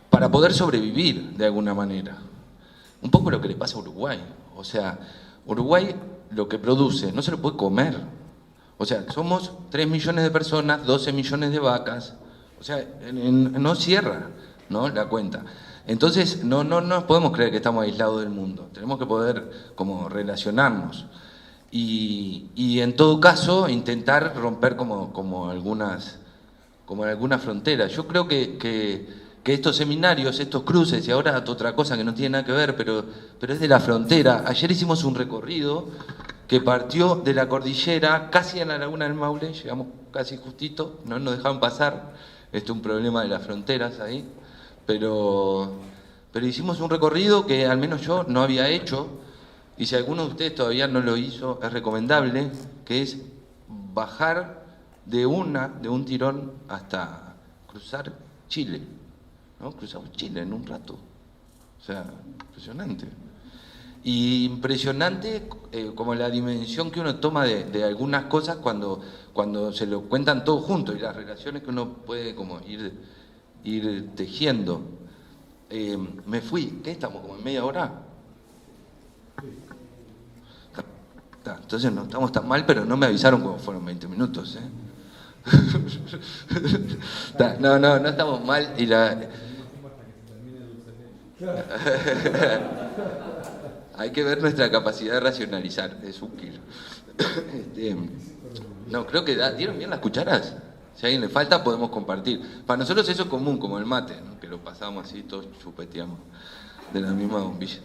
para poder sobrevivir de alguna manera. Un poco lo que le pasa a Uruguay. O sea, Uruguay lo que produce no se lo puede comer. O sea, somos 3 millones de personas, 12 millones de vacas. O sea, no cierra, ¿no?, la cuenta. Entonces, no nos podemos creer que estamos aislados del mundo. Tenemos que poder como relacionarnos. Y en todo caso, intentar romper como algunas fronteras. Yo creo que estos seminarios, estos cruces, y ahora otra cosa que no tiene nada que ver, pero es de la frontera. Ayer hicimos un recorrido que partió de la cordillera, casi en la laguna del Maule, llegamos casi justito, no nos dejaron pasar. Esto es un problema de las fronteras ahí. Pero hicimos un recorrido que al menos yo no había hecho, y si alguno de ustedes todavía no lo hizo, es recomendable, que es bajar de un tirón hasta cruzar Chile, ¿no? Cruzamos Chile en un rato. O sea, impresionante. Y impresionante como la dimensión que uno toma de algunas cosas cuando se lo cuentan todo junto, y las relaciones que uno puede como ir tejiendo. Me fui, ¿qué estamos? ¿Como en media hora? Entonces no estamos tan mal, pero no me avisaron cómo fueron 20 minutos, No estamos mal, y hay que ver nuestra capacidad de racionalizar, es útil. No, creo que dieron bien las cucharas. Si a alguien le falta, podemos compartir. Para nosotros eso es común, como el mate, ¿no?, que lo pasamos así, todos chupeteamos de la misma bombilla.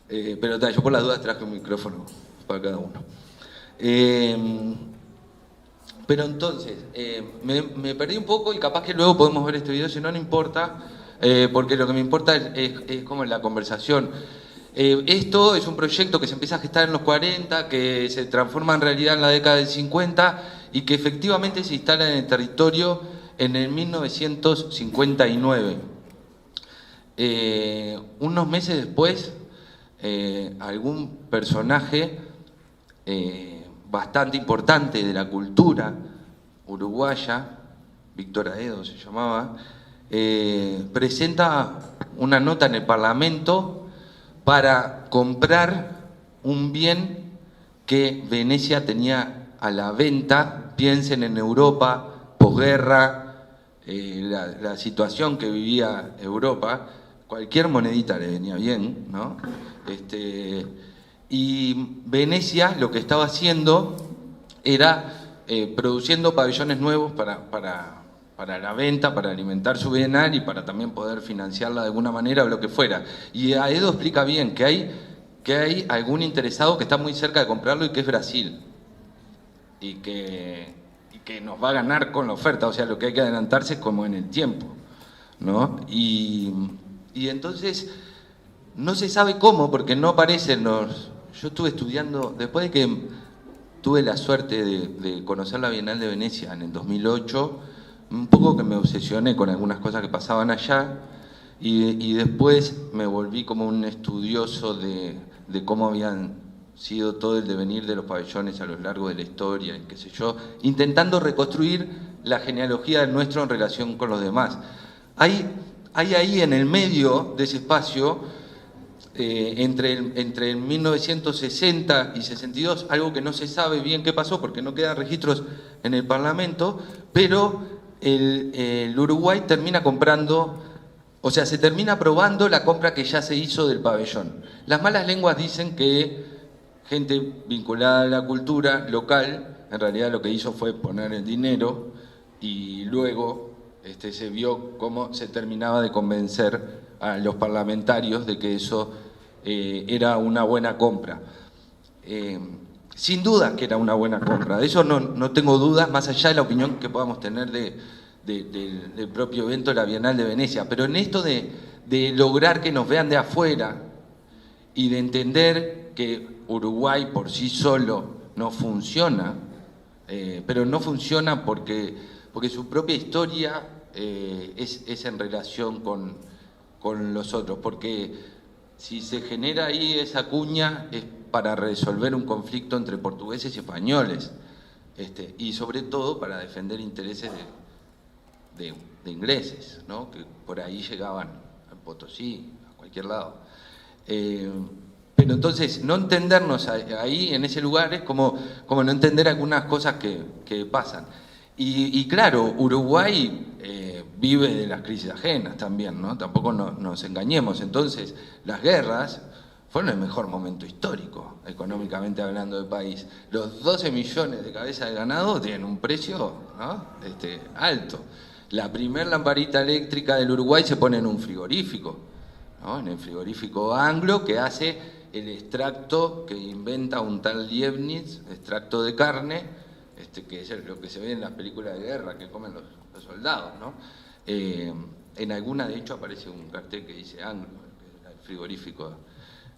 Pero yo por las dudas traje un micrófono para cada uno. Pero entonces, me perdí un poco, y capaz que luego podemos ver este video, si no, no importa, porque lo que me importa es como la conversación. Esto es un proyecto que se empieza a gestar en los 40, que se transforma en realidad en la década del 50, y que efectivamente se instala en el territorio en el 1959. Unos meses después, algún personaje bastante importante de la cultura uruguaya, Víctor Aedo se llamaba, presenta una nota en el Parlamento para comprar un bien que Venecia tenía a la venta. Piensen en Europa, posguerra, la situación que vivía Europa, cualquier monedita le venía bien, ¿no? Y Venecia lo que estaba haciendo era produciendo pabellones nuevos para la venta, para alimentar su bienal y para también poder financiarla de alguna manera o lo que fuera. Y Aedo explica bien que hay algún interesado que está muy cerca de comprarlo y que es Brasil. Y que nos va a ganar con la oferta, o sea, lo que hay que adelantarse es como en el tiempo, ¿no? Y entonces no se sabe cómo, porque no aparecen los... Yo estuve estudiando, después de que tuve la suerte de conocer la Bienal de Venecia en el 2008, un poco que me obsesioné con algunas cosas que pasaban allá, y después me volví como un estudioso de cómo habían sido todo el devenir de los pabellones a lo largo de la historia, y qué sé yo, intentando reconstruir la genealogía del nuestro en relación con los demás. Hay ahí en el medio de ese espacio, entre el 1960 y 62, algo que no se sabe bien qué pasó porque no quedan registros en el Parlamento, pero el Uruguay termina comprando, o sea, se termina aprobando la compra que ya se hizo del pabellón. Las malas lenguas dicen que gente vinculada a la cultura local, en realidad lo que hizo fue poner el dinero y luego se vio cómo se terminaba de convencer a los parlamentarios de que eso era una buena compra. Sin duda que era una buena compra, de eso no tengo dudas, más allá de la opinión que podamos tener del propio evento de la Bienal de Venecia, pero en esto de lograr que nos vean de afuera y de entender que Uruguay por sí solo no funciona, pero no funciona porque su propia historia es en relación con los otros, porque si se genera ahí esa cuña es para resolver un conflicto entre portugueses y españoles, y sobre todo para defender intereses de ingleses, ¿no? Que por ahí llegaban a Potosí, a cualquier lado. Pero entonces, no entendernos ahí, en ese lugar, es como no entender algunas cosas que pasan. Y claro, Uruguay vive de las crisis ajenas también, ¿no? Tampoco nos engañemos. Entonces, las guerras fueron el mejor momento histórico, económicamente hablando del país. Los 12 millones de cabezas de ganado tienen un precio, ¿no? Alto. La primer lamparita eléctrica del Uruguay se pone en un frigorífico, ¿no? En el frigorífico Anglo, que hace el extracto que inventa un tal Leibniz, extracto de carne, que es lo que se ve en las películas de guerra que comen los soldados, ¿no? En alguna, de hecho, aparece un cartel que dice Anglo, el frigorífico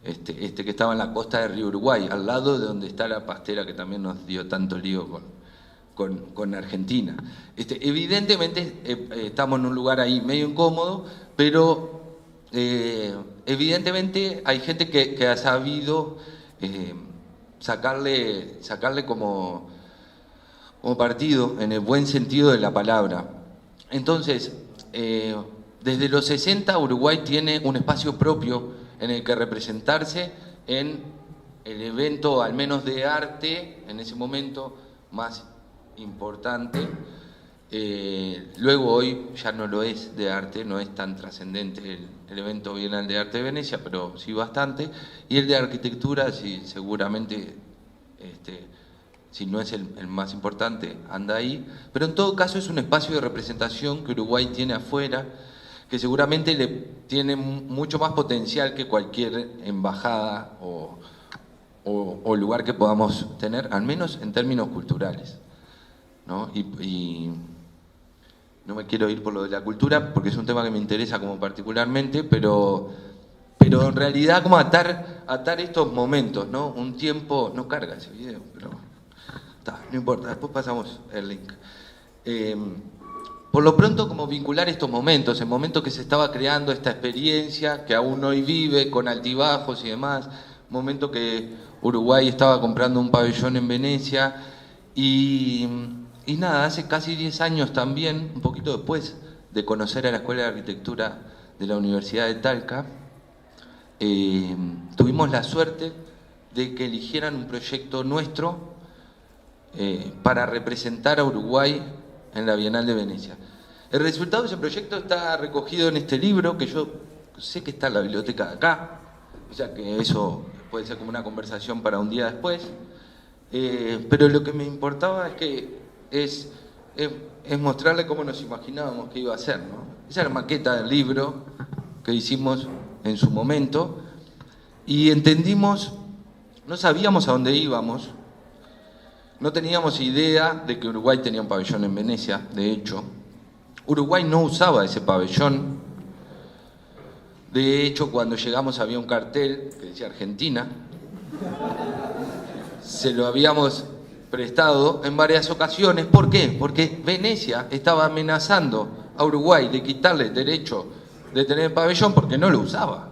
que estaba en la costa del río Uruguay, al lado de donde está la pastera que también nos dio tanto lío con Argentina. Evidentemente estamos en un lugar ahí medio incómodo, pero evidentemente hay gente que ha sabido sacarle como partido, en el buen sentido de la palabra. Entonces, desde los 60 Uruguay tiene un espacio propio en el que representarse en el evento, al menos de arte, en ese momento más importante. Luego hoy ya no lo es de arte, no es tan trascendente el evento Bienal de Arte de Venecia, pero sí bastante. Y el de arquitectura, sí, seguramente, si no es el más importante, anda ahí. Pero en todo caso es un espacio de representación que Uruguay tiene afuera, que seguramente le tiene mucho más potencial que cualquier embajada o lugar que podamos tener, al menos en términos culturales, ¿no? Y no me quiero ir por lo de la cultura, porque es un tema que me interesa como particularmente, pero en realidad como atar estos momentos, ¿no? Un tiempo, no carga ese video, pero no importa, después pasamos el link. Por lo pronto, como vincular estos momentos, el momento que se estaba creando esta experiencia, que aún hoy vive, con altibajos y demás, momento que Uruguay estaba comprando un pabellón en Venecia, y nada, hace casi 10 años también, un poquito después de conocer a la Escuela de Arquitectura de la Universidad de Talca, tuvimos la suerte de que eligieran un proyecto nuestro para representar a Uruguay en la Bienal de Venecia. El resultado de ese proyecto está recogido en este libro, que yo sé que está en la biblioteca de acá, o sea que eso puede ser como una conversación para un día después, pero lo que me importaba es que es mostrarle cómo nos imaginábamos que iba a ser, ¿no? Esa es la maqueta del libro que hicimos en su momento, y entendimos, no sabíamos a dónde íbamos, no teníamos idea de que Uruguay tenía un pabellón en Venecia. De hecho, Uruguay no usaba ese pabellón. De hecho, cuando llegamos había un cartel que decía Argentina. Se lo habíamos prestado en varias ocasiones. ¿Por qué? Porque Venecia estaba amenazando a Uruguay de quitarle el derecho de tener el pabellón porque no lo usaba,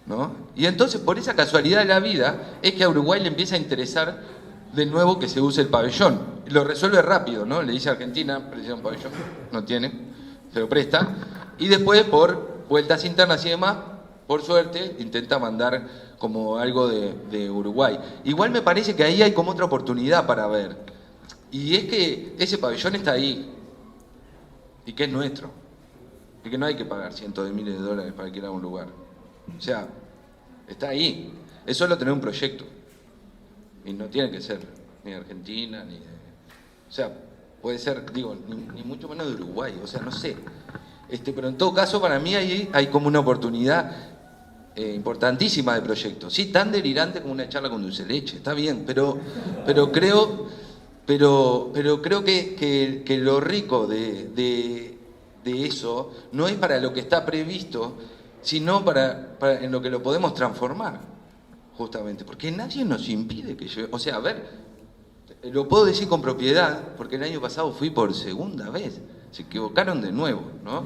¿no? Y entonces, por esa casualidad de la vida, es que a Uruguay le empieza a interesar de nuevo que se use el pabellón. Y lo resuelve rápido, ¿no? Le dice a Argentina, precisa un pabellón, no tiene, se lo presta. Y después, por vueltas internas y demás, por suerte, intenta mandar como algo de Uruguay. Igual me parece que ahí hay como otra oportunidad para ver. Y es que ese pabellón está ahí. Y que es nuestro. Y que no hay que pagar cientos de miles de dólares para que ir a un lugar. O sea, está ahí. Es solo tener un proyecto. Y no tiene que ser ni de Argentina, ni de... O sea, puede ser, digo, ni mucho menos de Uruguay. O sea, no sé. Pero en todo caso, para mí ahí hay como una oportunidad importantísima de proyecto. Sí, tan delirante como una charla con dulce de leche, está bien, pero creo que lo rico de eso no es para lo que está previsto, sino para en lo que lo podemos transformar, justamente, porque nadie nos impide que lleve, o sea, a ver, lo puedo decir con propiedad, porque el año pasado fui por segunda vez. Se equivocaron de nuevo, ¿no?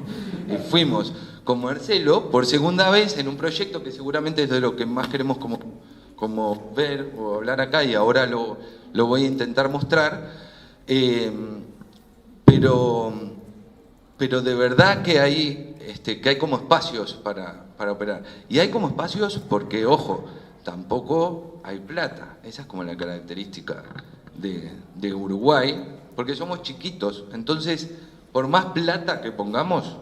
Fuimos con Marcelo por segunda vez en un proyecto que seguramente es de lo que más queremos como ver o hablar acá, y ahora lo voy a intentar mostrar, pero de verdad que hay como espacios para operar. Y hay como espacios porque, ojo, tampoco hay plata. Esa es como la característica de Uruguay, porque somos chiquitos, entonces... Por más plata que pongamos,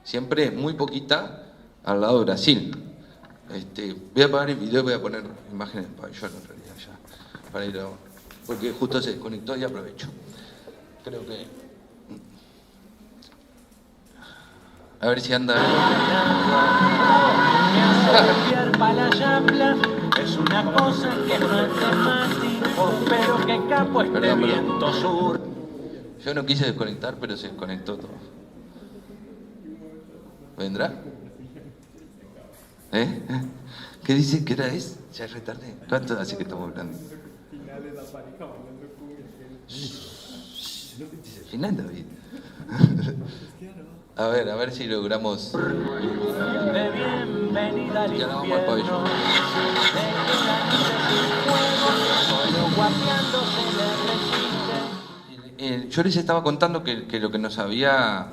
siempre muy poquita al lado de Brasil. Voy a apagar el video y voy a poner imágenes del pabellón en realidad ya, para ir a, porque justo se desconectó y aprovecho. Creo que... A ver si anda... Es una cosa que no es temático, pero que capo este viento sur. Yo no quise desconectar, pero se desconectó todo. ¿Vendrá? ¿Qué dice? ¿Qué hora es? Ya es retarde. ¿Cuánto hace que estamos hablando? Final, David. A ver si logramos... Ya vamos al pabellón. Yo les estaba contando que lo que nos había...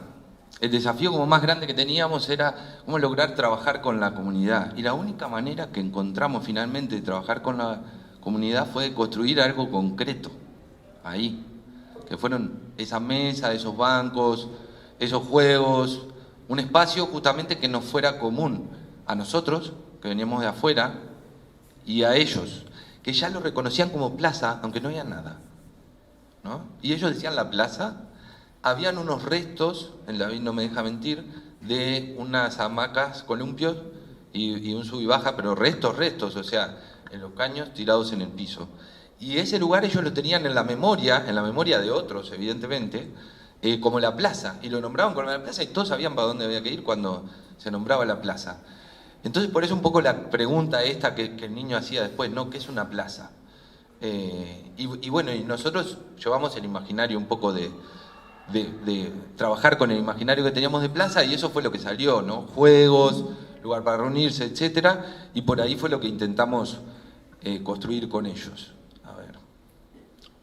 El desafío como más grande que teníamos era cómo lograr trabajar con la comunidad. Y la única manera que encontramos finalmente de trabajar con la comunidad fue construir algo concreto, ahí. Que fueron esa mesa, esos bancos, esos juegos, un espacio justamente que nos fuera común a nosotros, que veníamos de afuera, y a ellos, que ya lo reconocían como plaza, aunque no había nada, ¿no? Y ellos decían la plaza. Habían unos restos, el David no me deja mentir, de unas hamacas, columpios y un sub y baja, pero restos, o sea, en los caños tirados en el piso. Y ese lugar ellos lo tenían en la memoria de otros, evidentemente, como la plaza, y lo nombraban como la plaza y todos sabían para dónde había que ir cuando se nombraba la plaza. Entonces, por eso un poco la pregunta esta que el niño hacía después, ¿no? ¿Qué es una plaza? Y bueno, y nosotros llevamos el imaginario un poco de trabajar con el imaginario que teníamos de plaza, y eso fue lo que salió, ¿no? Juegos, lugar para reunirse, etcétera, y por ahí fue lo que intentamos construir con ellos. A ver,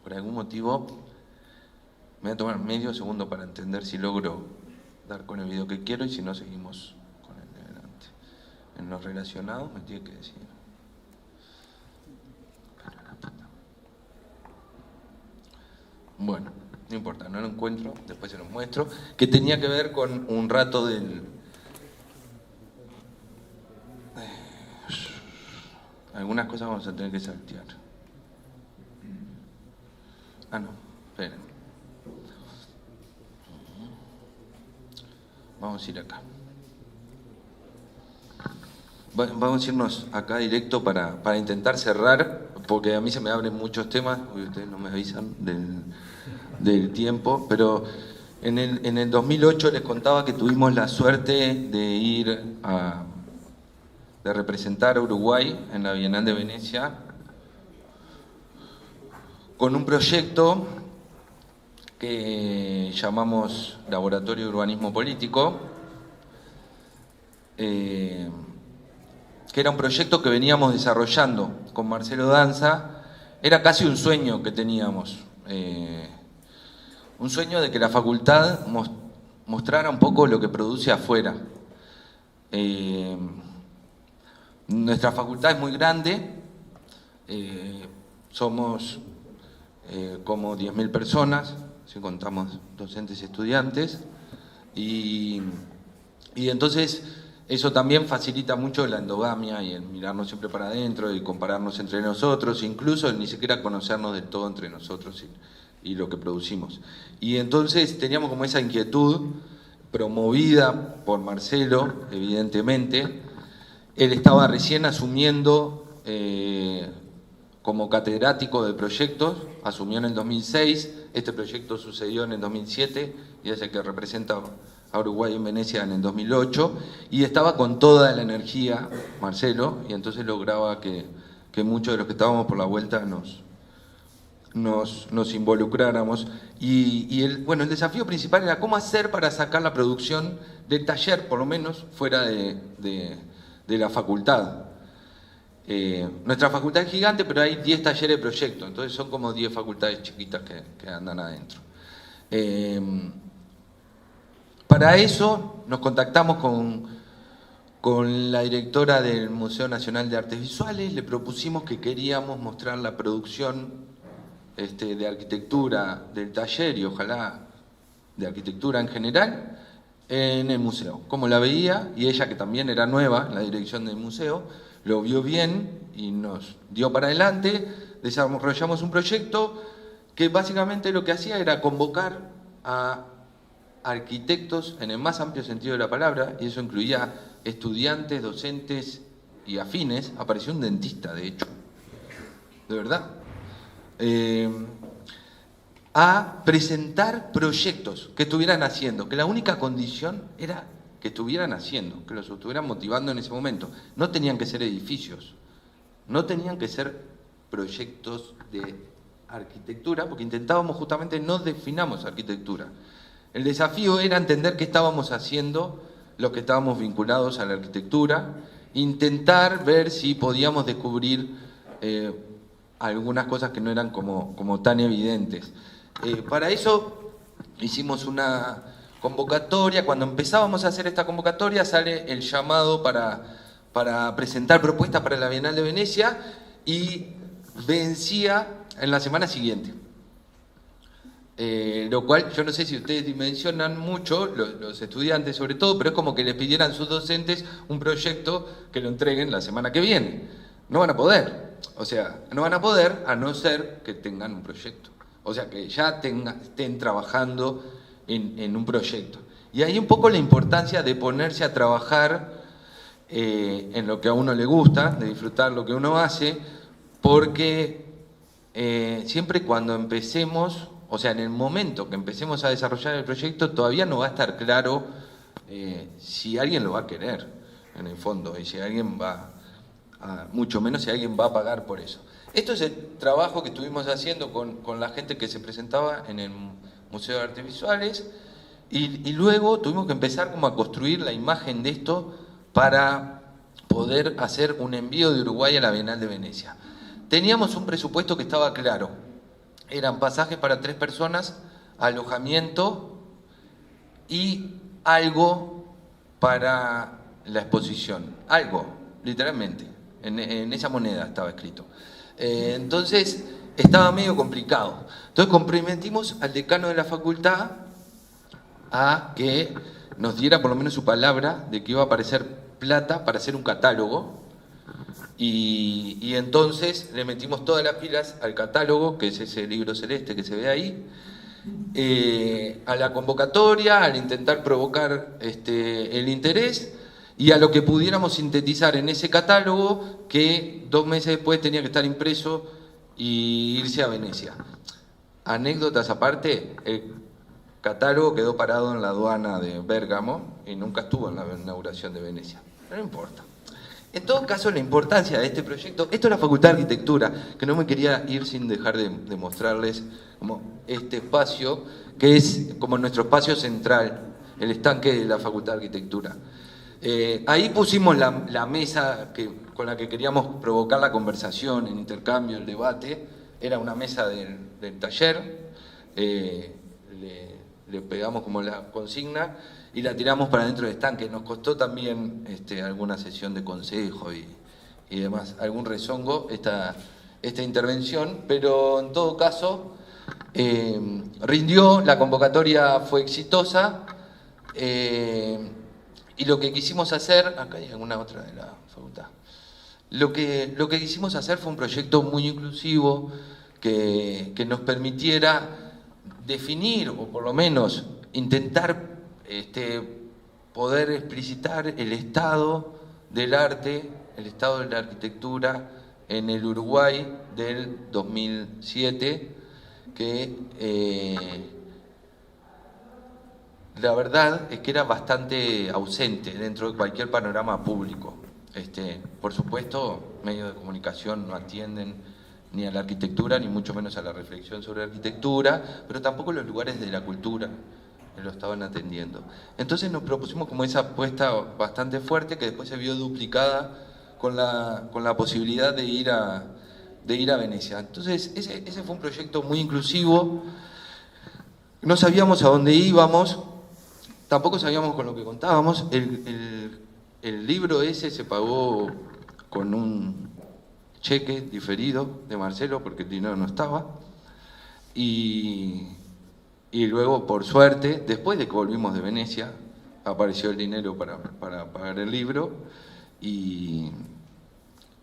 por algún motivo me voy a tomar medio segundo para entender si logro dar con el video que quiero y si no seguimos con el de adelante. En lo relacionado me tiene que decir. Bueno, no importa, no lo encuentro, después se los muestro, que tenía que ver con un rato del... Algunas cosas vamos a tener que saltear. Ah, no, esperen. Vamos a ir acá. Vamos a irnos acá directo para intentar cerrar, porque a mí se me abren muchos temas, porque ustedes no me avisan del tiempo, pero en el 2008 les contaba que tuvimos la suerte de ir de representar a Uruguay en la Bienal de Venecia con un proyecto que llamamos Laboratorio de Urbanismo Político, que era un proyecto que veníamos desarrollando con Marcelo Danza. Era casi un sueño que teníamos, un sueño de que la facultad mostrara un poco lo que produce afuera. Nuestra facultad es muy grande, somos como 10.000 personas, si contamos docentes y estudiantes, y entonces eso también facilita mucho la endogamia y el mirarnos siempre para adentro y compararnos entre nosotros, incluso el ni siquiera conocernos del todo entre nosotros y lo que producimos. Y entonces teníamos como esa inquietud promovida por Marcelo, evidentemente. Él estaba recién asumiendo como catedrático de proyectos, asumió en el 2006, este proyecto sucedió en el 2007 y es el que representa a Uruguay en Venecia en el 2008, y estaba con toda la energía Marcelo, y entonces lograba que muchos de los que estábamos por la vuelta nos involucráramos. Y el desafío principal era cómo hacer para sacar la producción del taller, por lo menos, fuera de la facultad. Nuestra facultad es gigante, pero hay 10 talleres de proyecto, entonces son como 10 facultades chiquitas que andan adentro. Para eso nos contactamos con la directora del Museo Nacional de Artes Visuales, le propusimos que queríamos mostrar la producción de arquitectura del taller y ojalá de arquitectura en general en el museo, como la veía, y ella, que también era nueva en la dirección del museo, lo vio bien y nos dio para adelante. Desarrollamos un proyecto que básicamente lo que hacía era convocar a arquitectos en el más amplio sentido de la palabra, y eso incluía estudiantes, docentes y afines. Apareció un dentista, de hecho, de verdad, a presentar proyectos que estuvieran haciendo, que la única condición era que estuvieran haciendo, que los estuvieran motivando en ese momento. No tenían que ser edificios, no tenían que ser proyectos de arquitectura, porque intentábamos justamente no definamos arquitectura. El desafío era entender qué estábamos haciendo los que estábamos vinculados a la arquitectura, intentar ver si podíamos descubrir algunas cosas que no eran como tan evidentes. Para eso hicimos una convocatoria. Cuando empezábamos a hacer esta convocatoria sale el llamado para presentar propuestas para la Bienal de Venecia y vencía en la semana siguiente. Lo cual yo no sé si ustedes dimensionan mucho, los estudiantes sobre todo, pero es como que les pidieran a sus docentes un proyecto que lo entreguen la semana que viene. No van a poder, o sea, no van a poder a no ser que tengan un proyecto, o sea, que ya estén trabajando en un proyecto. Y ahí un poco la importancia de ponerse a trabajar en lo que a uno le gusta, de disfrutar lo que uno hace, porque siempre cuando empecemos, o sea, en el momento que empecemos a desarrollar el proyecto, todavía no va a estar claro si alguien lo va a querer, en el fondo, y si alguien mucho menos si alguien va a pagar por eso. Esto es el trabajo que estuvimos haciendo con la gente que se presentaba en el Museo de Artes Visuales, y luego tuvimos que empezar como a construir la imagen de esto para poder hacer un envío de Uruguay a la Bienal de Venecia. Teníamos un presupuesto que estaba claro. Eran pasajes para 3 personas, alojamiento y algo para la exposición, algo, literalmente, en esa moneda estaba escrito. Entonces estaba medio complicado. Entonces comprometimos al decano de la facultad a que nos diera por lo menos su palabra de que iba a aparecer plata para hacer un catálogo. Y entonces le metimos todas las pilas al catálogo, que es ese libro celeste que se ve ahí, a la convocatoria, al intentar provocar el interés y a lo que pudiéramos sintetizar en ese catálogo, que 2 meses después tenía que estar impreso y irse a Venecia. Anécdotas aparte, el catálogo quedó parado en la aduana de Bérgamo y nunca estuvo en la inauguración de Venecia. Pero no importa. En todo caso, la importancia de este proyecto, esto es la Facultad de Arquitectura, que no me quería ir sin dejar de mostrarles como este espacio, que es como nuestro espacio central, el estanque de la Facultad de Arquitectura. Ahí pusimos la mesa con la que queríamos provocar la conversación, el intercambio, el debate. Era una mesa del taller, le pegamos como la consigna y la tiramos para dentro del estanque. Nos costó también alguna sesión de consejo y demás, algún rezongo esta intervención, pero en todo caso rindió, la convocatoria fue exitosa. Y lo que quisimos hacer, acá hay alguna otra de la facultad, lo que quisimos hacer fue un proyecto muy inclusivo que nos permitiera definir, o por lo menos intentar poder explicitar el estado del arte, el estado de la arquitectura en el Uruguay del 2007, que la verdad es que era bastante ausente dentro de cualquier panorama público. Por supuesto, medios de comunicación no atienden ni a la arquitectura, ni mucho menos a la reflexión sobre la arquitectura, pero tampoco los lugares de la cultura lo estaban atendiendo. Entonces nos propusimos como esa apuesta bastante fuerte, que después se vio duplicada con la posibilidad de ir a Venecia. Entonces ese fue un proyecto muy inclusivo. No sabíamos a dónde íbamos, tampoco sabíamos con lo que contábamos. El libro ese se pagó con un cheque diferido de Marcelo, porque el dinero no estaba. Y luego, por suerte, después de que volvimos de Venecia, apareció el dinero para pagar el libro. Y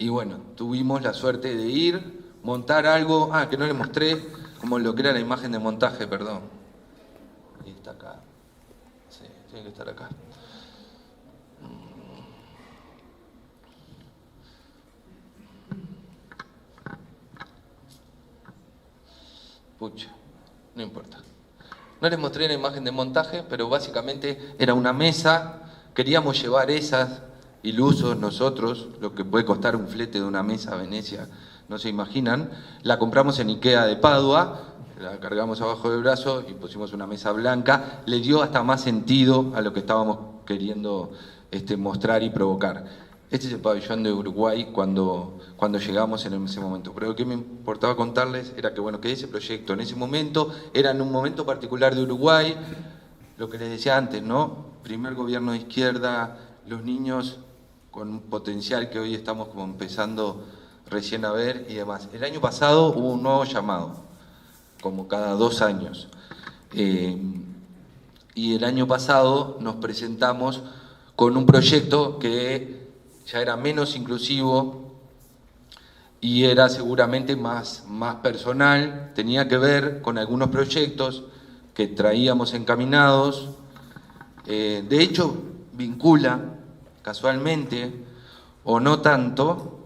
bueno, tuvimos la suerte de ir, montar algo, que no le mostré, como lo que era la imagen de montaje, perdón. Y está acá. Sí, tiene que estar acá. Pucha, no importa. No les mostré la imagen de montaje, pero básicamente era una mesa. Queríamos llevar esas ilusos nosotros, lo que puede costar un flete de una mesa a Venecia, no se imaginan. La compramos en Ikea de Padua, la cargamos abajo del brazo y pusimos una mesa blanca. Le dio hasta más sentido a lo que estábamos queriendo mostrar y provocar. Este es el pabellón de Uruguay cuando llegamos en ese momento. Pero lo que me importaba contarles era que ese proyecto en ese momento era en un momento particular de Uruguay, lo que les decía antes, ¿no? Primer gobierno de izquierda, los niños con un potencial que hoy estamos como empezando recién a ver y demás. El año pasado hubo un nuevo llamado, como cada 2 años. Y el año pasado nos presentamos con un proyecto que ya era menos inclusivo y era seguramente más personal, tenía que ver con algunos proyectos que traíamos encaminados. De hecho, vincula casualmente, o no tanto,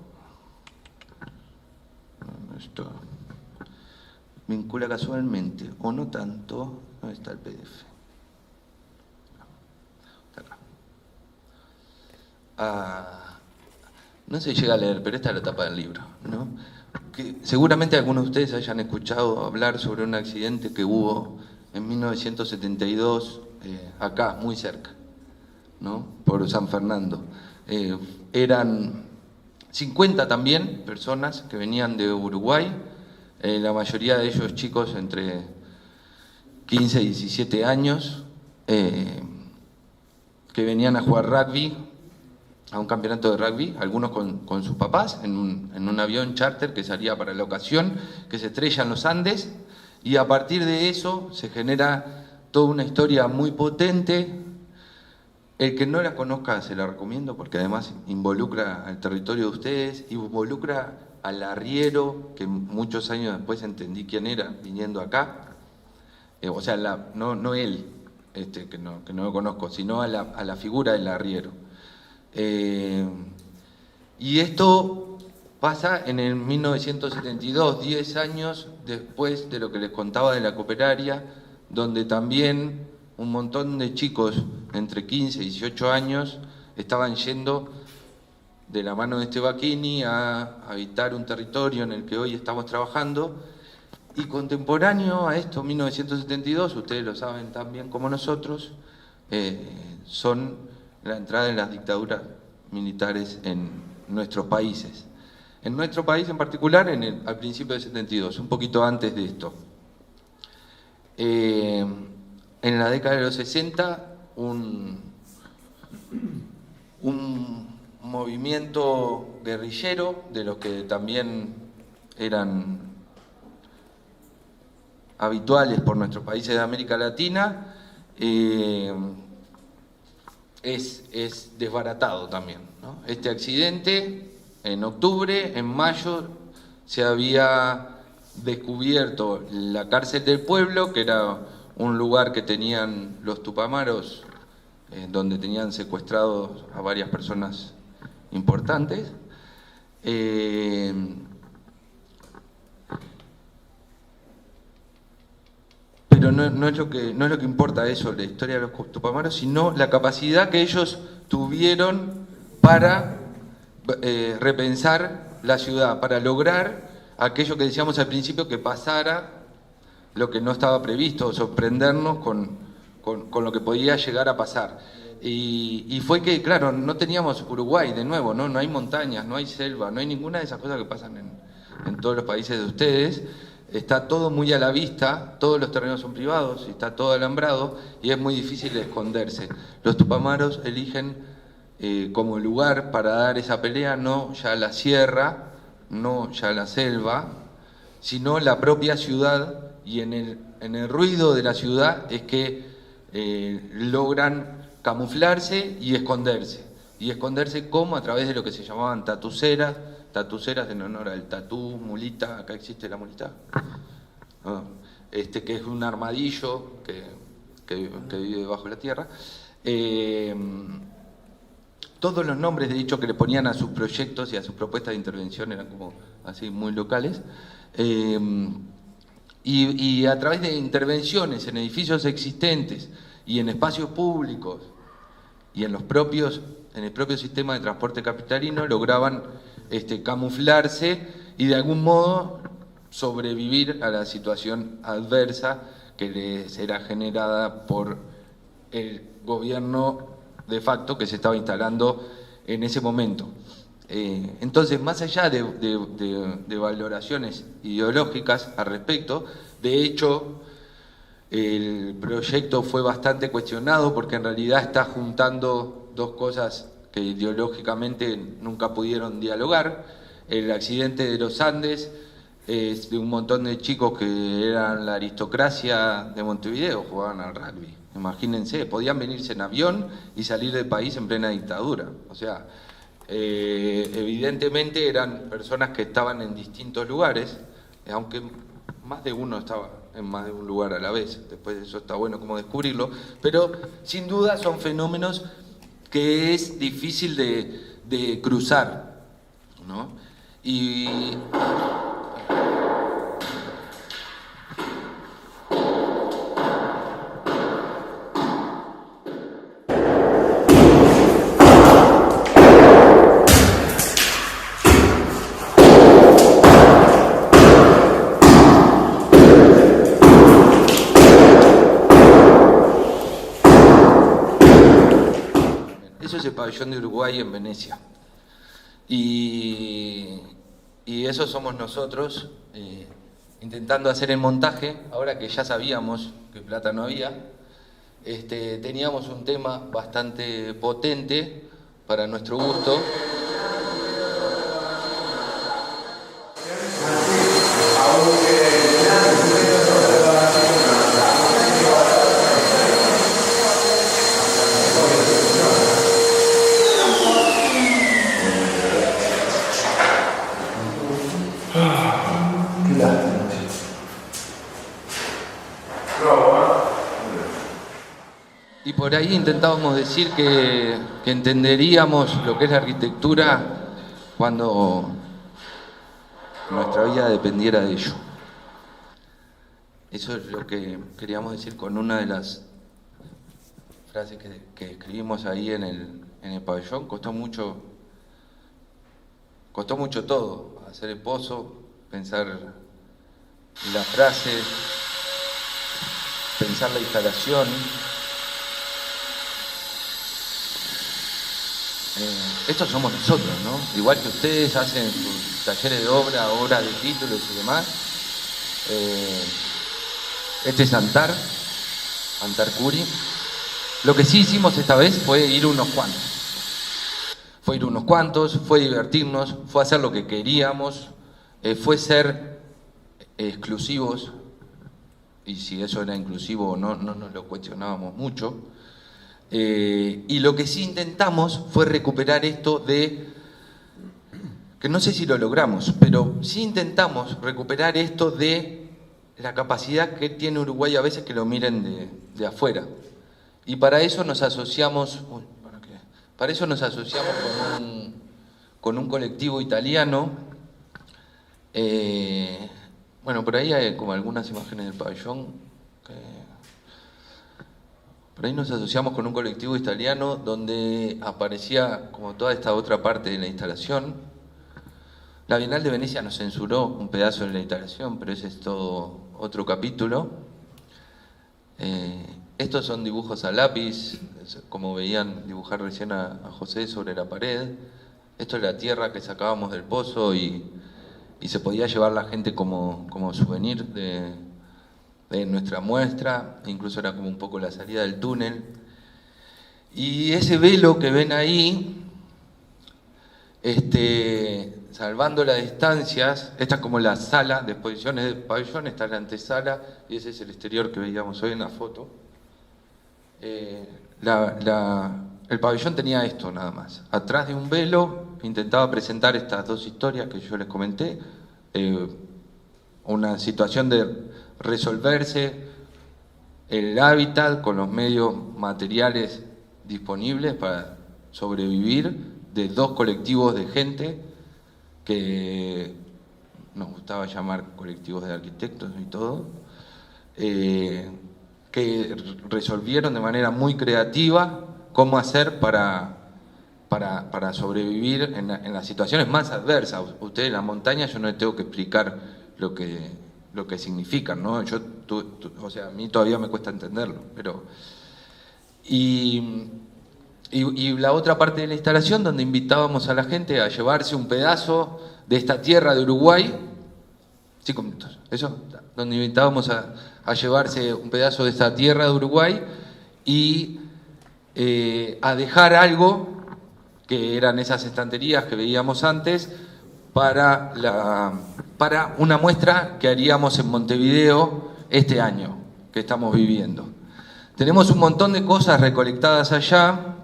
vincula casualmente, o no tanto, ¿dónde está el PDF? Está acá. No se llega a leer, pero esta es la tapa del libro, ¿no? Que seguramente algunos de ustedes hayan escuchado hablar sobre un accidente que hubo en 1972, acá, muy cerca, ¿no? Por San Fernando. Eran 50 también personas que venían de Uruguay, la mayoría de ellos chicos entre 15 y 17 años, que venían a jugar rugby, a un campeonato de rugby, algunos con sus papás, en un avión charter que salía para la ocasión, que se estrella en los Andes, y a partir de eso se genera toda una historia muy potente. El que no la conozca se la recomiendo porque además involucra al territorio de ustedes, involucra al arriero, que muchos años después entendí quién era viniendo acá. O sea, no él, que no lo conozco, sino a la figura del arriero. Y esto pasa en el 1972, 10 años después de lo que les contaba de la Cooperaria, donde también un montón de chicos entre 15 y 18 años estaban yendo de la mano de Bacchini a habitar un territorio en el que hoy estamos trabajando. Y contemporáneo a esto, 1972, ustedes lo saben tan bien como nosotros, son la entrada de las dictaduras militares en nuestros países. En nuestro país en particular, al principio del 72, un poquito antes de esto. En la década de los 60, un movimiento guerrillero, de los que también eran habituales por nuestros países de América Latina, es desbaratado también, ¿no? Este accidente, en octubre, en mayo, se había descubierto la cárcel del pueblo, que era un lugar que tenían los tupamaros, donde tenían secuestrados a varias personas importantes. Pero no es lo que importa eso, la historia de los tupamaros, sino la capacidad que ellos tuvieron para repensar la ciudad, para lograr aquello que decíamos al principio, que pasara lo que no estaba previsto, sorprendernos con lo que podía llegar a pasar. Y fue que, claro, no teníamos Uruguay de nuevo, no hay montañas, no hay selva, no hay ninguna de esas cosas que pasan en todos los países de ustedes. Está todo muy a la vista, todos los terrenos son privados, está todo alambrado y es muy difícil de esconderse. Los tupamaros eligen como lugar para dar esa pelea no ya la sierra, no ya la selva, sino la propia ciudad, y en el ruido de la ciudad es que logran camuflarse y esconderse. Y esconderse como a través de lo que se llamaban tatuceras en honor al tatú, mulita, acá existe la mulita, que es un armadillo que vive bajo la tierra. Todos los nombres, de hecho, que le ponían a sus proyectos y a sus propuestas de intervención eran como así muy locales. Y a través de intervenciones en edificios existentes y en espacios públicos y en el propio sistema de transporte capitalino lograban camuflarse y de algún modo sobrevivir a la situación adversa que les era generada por el gobierno de facto que se estaba instalando en ese momento. Entonces, más allá de valoraciones ideológicas al respecto, de hecho, el proyecto fue bastante cuestionado porque en realidad está juntando dos cosas que ideológicamente nunca pudieron dialogar. El accidente de los Andes es de un montón de chicos que eran la aristocracia de Montevideo, jugaban al rugby. Imagínense, podían venirse en avión y salir del país en plena dictadura. O sea, evidentemente eran personas que estaban en distintos lugares, aunque más de uno estaba en más de un lugar a la vez. Después de eso está bueno como descubrirlo, pero sin duda son fenómenos que es difícil de cruzar, ¿no? Y eso es el pabellón de Uruguay en Venecia. Y eso somos nosotros, intentando hacer el montaje, ahora que ya sabíamos que plata no había, teníamos un tema bastante potente para nuestro gusto. Y por ahí intentábamos decir que entenderíamos lo que es la arquitectura cuando nuestra vida dependiera de ello. Eso es lo que queríamos decir con una de las frases que escribimos ahí en el pabellón. Costó mucho todo, hacer el pozo, pensar la frase, pensar la instalación. Estos somos nosotros, ¿no? Igual que ustedes hacen sus talleres de obras de títulos y demás. Este es Antar Curi. Lo que sí hicimos esta vez fue ir unos cuantos. Fue divertirnos, fue hacer lo que queríamos, fue ser exclusivos. Y si eso era inclusivo o no, no nos lo cuestionábamos mucho. Y lo que sí intentamos fue recuperar esto de, que no sé si lo logramos, pero sí intentamos recuperar esto de la capacidad que tiene Uruguay a veces que lo miren de afuera. Y para eso nos asociamos, con un colectivo italiano. Bueno, por ahí hay como algunas imágenes del pabellón. Por ahí nos asociamos con un colectivo italiano donde aparecía como toda esta otra parte de la instalación. La Bienal de Venecia nos censuró un pedazo de la instalación, pero ese es todo otro capítulo. Estos son dibujos a lápiz, como veían dibujar recién a José sobre la pared. Esto es la tierra que sacábamos del pozo y se podía llevar la gente como souvenir de nuestra muestra, incluso era como un poco la salida del túnel. Y ese velo que ven ahí, salvando las distancias, esta es como la sala de exposiciones del pabellón, esta es la antesala y ese es el exterior que veíamos hoy en la foto. El pabellón tenía esto nada más. Atrás de un velo intentaba presentar estas dos historias que yo les comenté, una situación de resolverse el hábitat con los medios materiales disponibles para sobrevivir de dos colectivos de gente que nos gustaba llamar colectivos de arquitectos y todo, que resolvieron de manera muy creativa cómo hacer para sobrevivir en las situaciones más adversas. Ustedes en la montaña yo no les tengo que explicar lo que significan, ¿no? O sea, a mí todavía me cuesta entenderlo, pero... Y la otra parte de la instalación donde invitábamos a la gente a llevarse un pedazo de esta tierra de Uruguay, 5 minutos, eso, donde invitábamos a llevarse un pedazo de esta tierra de Uruguay y a dejar algo que eran esas estanterías que veíamos antes para una muestra que haríamos en Montevideo este año que estamos viviendo. Tenemos un montón de cosas recolectadas allá,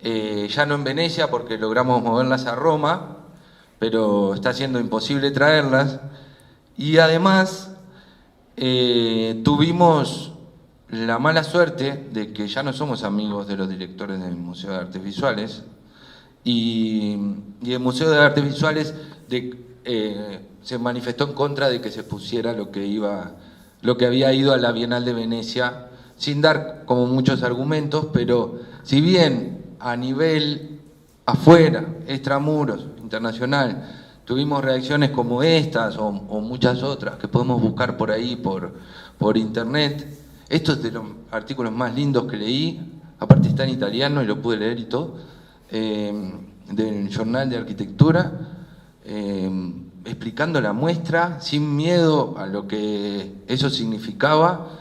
ya no en Venecia porque logramos moverlas a Roma, pero está siendo imposible traerlas. Y además tuvimos la mala suerte de que ya no somos amigos de los directores del Museo de Artes Visuales y el Museo de Artes Visuales se manifestó en contra de que se pusiera lo que había ido a la Bienal de Venecia, sin dar como muchos argumentos, pero si bien a nivel afuera, extramuros, internacional, tuvimos reacciones como estas o muchas otras que podemos buscar por ahí, por internet. Esto es de los artículos más lindos que leí, aparte está en italiano y lo pude leer y todo, del Jornal de Arquitectura, explicando la muestra sin miedo a lo que eso significaba,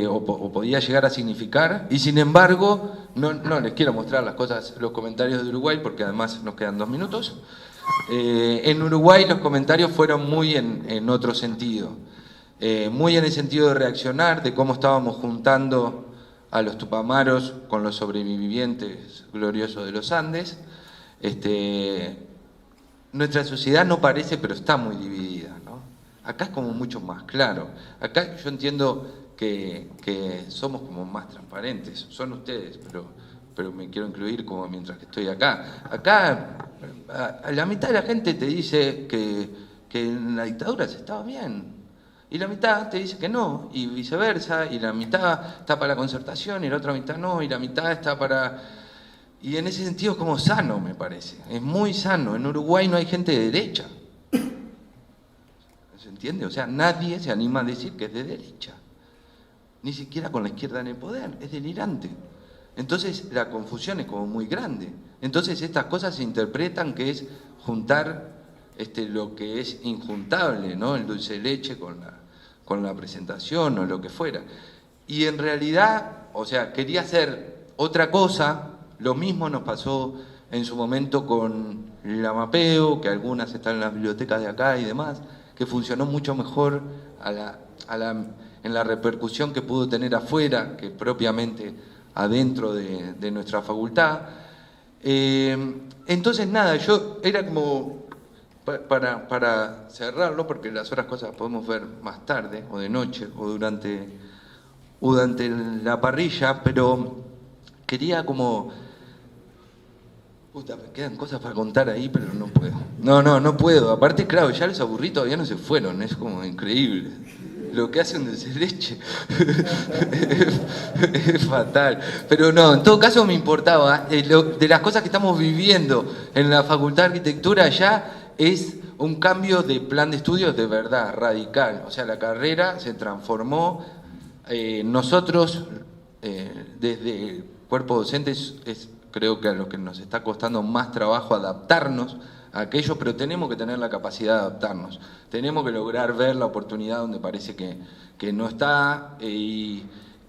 o podía llegar a significar, y sin embargo, no les quiero mostrar las cosas, los comentarios de Uruguay, porque además nos quedan 2 minutos. En Uruguay los comentarios fueron muy en otro sentido, muy en el sentido de reaccionar, de cómo estábamos juntando a los tupamaros con los sobrevivientes gloriosos de los Andes. Nuestra sociedad no parece, pero está muy dividida, ¿no? Acá es como mucho más claro. Acá yo entiendo que somos como más transparentes, son ustedes, pero me quiero incluir como mientras que estoy acá. Acá a la mitad de la gente te dice que en la dictadura se estaba bien, y la mitad te dice que no, y viceversa, y la mitad está para la concertación, y la otra mitad no, y la mitad está para... Y en ese sentido es como sano, me parece, es muy sano. En Uruguay no hay gente de derecha, ¿se entiende? O sea, nadie se anima a decir que es de derecha, ni siquiera con la izquierda en el poder, es delirante. Entonces la confusión es como muy grande. Entonces estas cosas se interpretan que es juntar lo que es injuntable, ¿no? El dulce de leche con la presentación o lo que fuera. Y en realidad, o sea, quería hacer otra cosa. Lo mismo nos pasó en su momento con la Mapeo, que algunas están en las bibliotecas de acá y demás, que funcionó mucho mejor en la repercusión que pudo tener afuera que propiamente adentro de nuestra facultad. Entonces nada, yo era como para cerrarlo, porque las otras cosas las podemos ver más tarde o de noche o durante la parrilla, pero quería como... Puta, me quedan cosas para contar ahí, pero no puedo. No puedo. Aparte, claro, ya los aburrí, todavía no se fueron, es como increíble. Lo que hacen de ese leche es fatal. Pero no, en todo caso me importaba. De las cosas que estamos viviendo en la Facultad de Arquitectura ya es un cambio de plan de estudios de verdad, radical. O sea, la carrera se transformó. Nosotros, desde el cuerpo docente, creo que a lo que nos está costando más trabajo adaptarnos a aquello, pero tenemos que tener la capacidad de adaptarnos. Tenemos que lograr ver la oportunidad donde parece que no está, y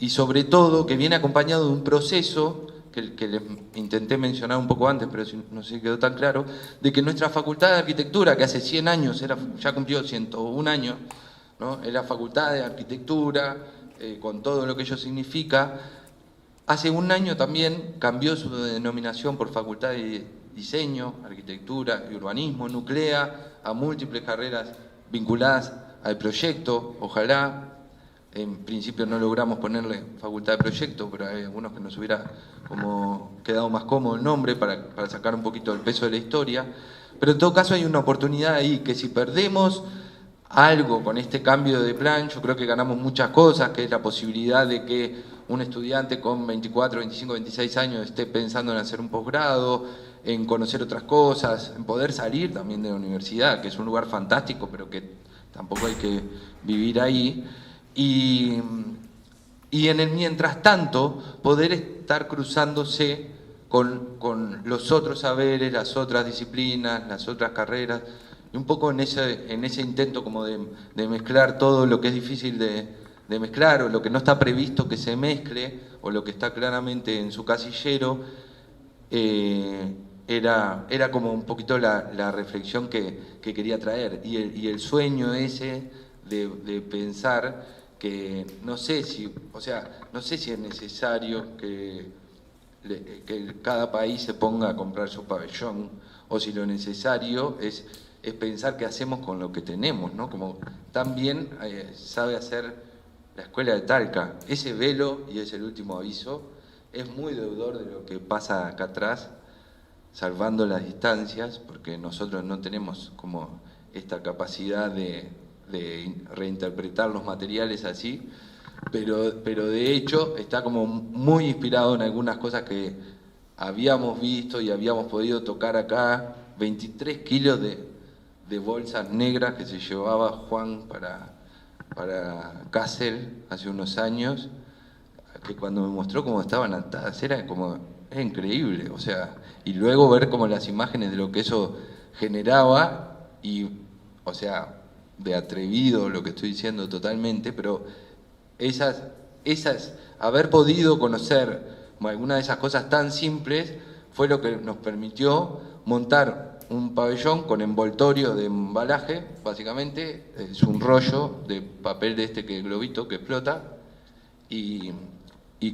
sobre todo que viene acompañado de un proceso que les intenté mencionar un poco antes, pero no sé si quedó tan claro, de que nuestra Facultad de Arquitectura, que hace 100 años, ya cumplió 101 años, ¿no? Es la Facultad de Arquitectura, con todo lo que ello significa. Hace un año también cambió su denominación por Facultad de Diseño, Arquitectura y Urbanismo, nuclea a múltiples carreras vinculadas al proyecto. Ojalá, en principio no logramos ponerle Facultad de Proyecto, pero hay algunos que nos hubiera como quedado más cómodo el nombre para sacar un poquito el peso de la historia. Pero en todo caso hay una oportunidad ahí, que si perdemos algo con este cambio de plan, yo creo que ganamos muchas cosas, que es la posibilidad de que un estudiante con 24, 25, 26 años esté pensando en hacer un posgrado, en conocer otras cosas, en poder salir también de la universidad, que es un lugar fantástico, pero que tampoco hay que vivir ahí. Y en el mientras tanto, poder estar cruzándose con los otros saberes, las otras disciplinas, las otras carreras, y un poco en ese intento como de mezclar todo lo que es difícil de mezclar, o lo que no está previsto que se mezcle, o lo que está claramente en su casillero. Era como un poquito la reflexión que quería traer, y el sueño ese de pensar que no sé si es necesario que cada país se ponga a comprar su pabellón, o si lo necesario es pensar qué hacemos con lo que tenemos, ¿no? Como también sabe hacer la Escuela de Talca. Ese velo, y es el último aviso, es muy deudor de lo que pasa acá atrás, salvando las distancias, porque nosotros no tenemos como esta capacidad de reinterpretar los materiales así, pero de hecho está como muy inspirado en algunas cosas que habíamos visto y habíamos podido tocar acá. 23 kilos de bolsas negras que se llevaba Juan para Kassel hace unos años, que cuando me mostró cómo estaban atadas era increíble. O sea, y luego ver como las imágenes de lo que eso generaba, y o sea, de atrevido lo que estoy diciendo totalmente, pero haber podido conocer alguna de esas cosas tan simples fue lo que nos permitió montar un pabellón con envoltorio de embalaje, básicamente, es un rollo de papel de este globito que explota, y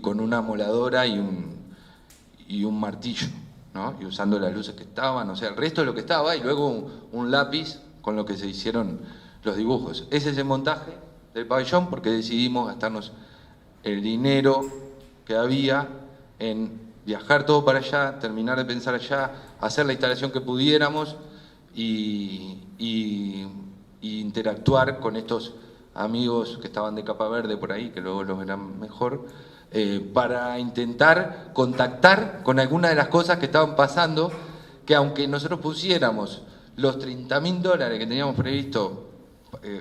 con una moladora y un martillo, ¿no? Y usando las luces que estaban, o sea, el resto de lo que estaba, y luego un lápiz con lo que se hicieron los dibujos. Ese es el montaje del pabellón, porque decidimos gastarnos el dinero que había en viajar todo para allá, terminar de pensar allá, hacer la instalación que pudiéramos y interactuar con estos amigos que estaban de capa verde por ahí, que luego los verán mejor, para intentar contactar con algunas de las cosas que estaban pasando, que aunque nosotros pusiéramos los $30.000 que teníamos previsto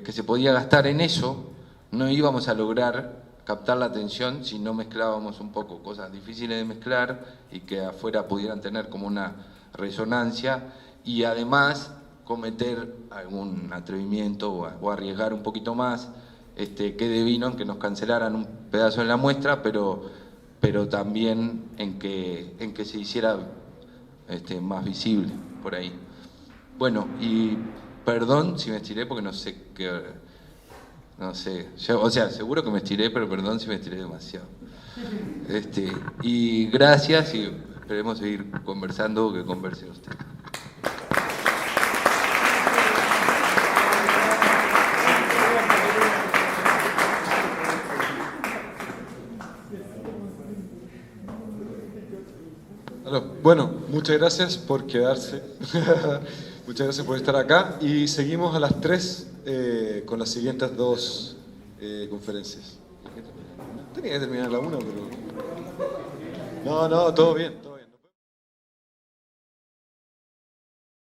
que se podía gastar en eso, no íbamos a lograr captar la atención si no mezclábamos un poco cosas difíciles de mezclar y que afuera pudieran tener como una resonancia, y además cometer algún atrevimiento o arriesgar un poquito más, que devino en que nos cancelaran un pedazo de la muestra, pero también en que se hiciera más visible por ahí. Bueno, y perdón si me estiré porque no sé qué... No sé, o sea, seguro que me estiré, pero perdón si me estiré demasiado. Y gracias, y esperemos seguir conversando o que conversen ustedes. Bueno, muchas gracias por quedarse. Muchas gracias por estar acá y seguimos a las 3 con las siguientes 2 conferencias. Tenía que terminar la 1, pero... No, todo bien.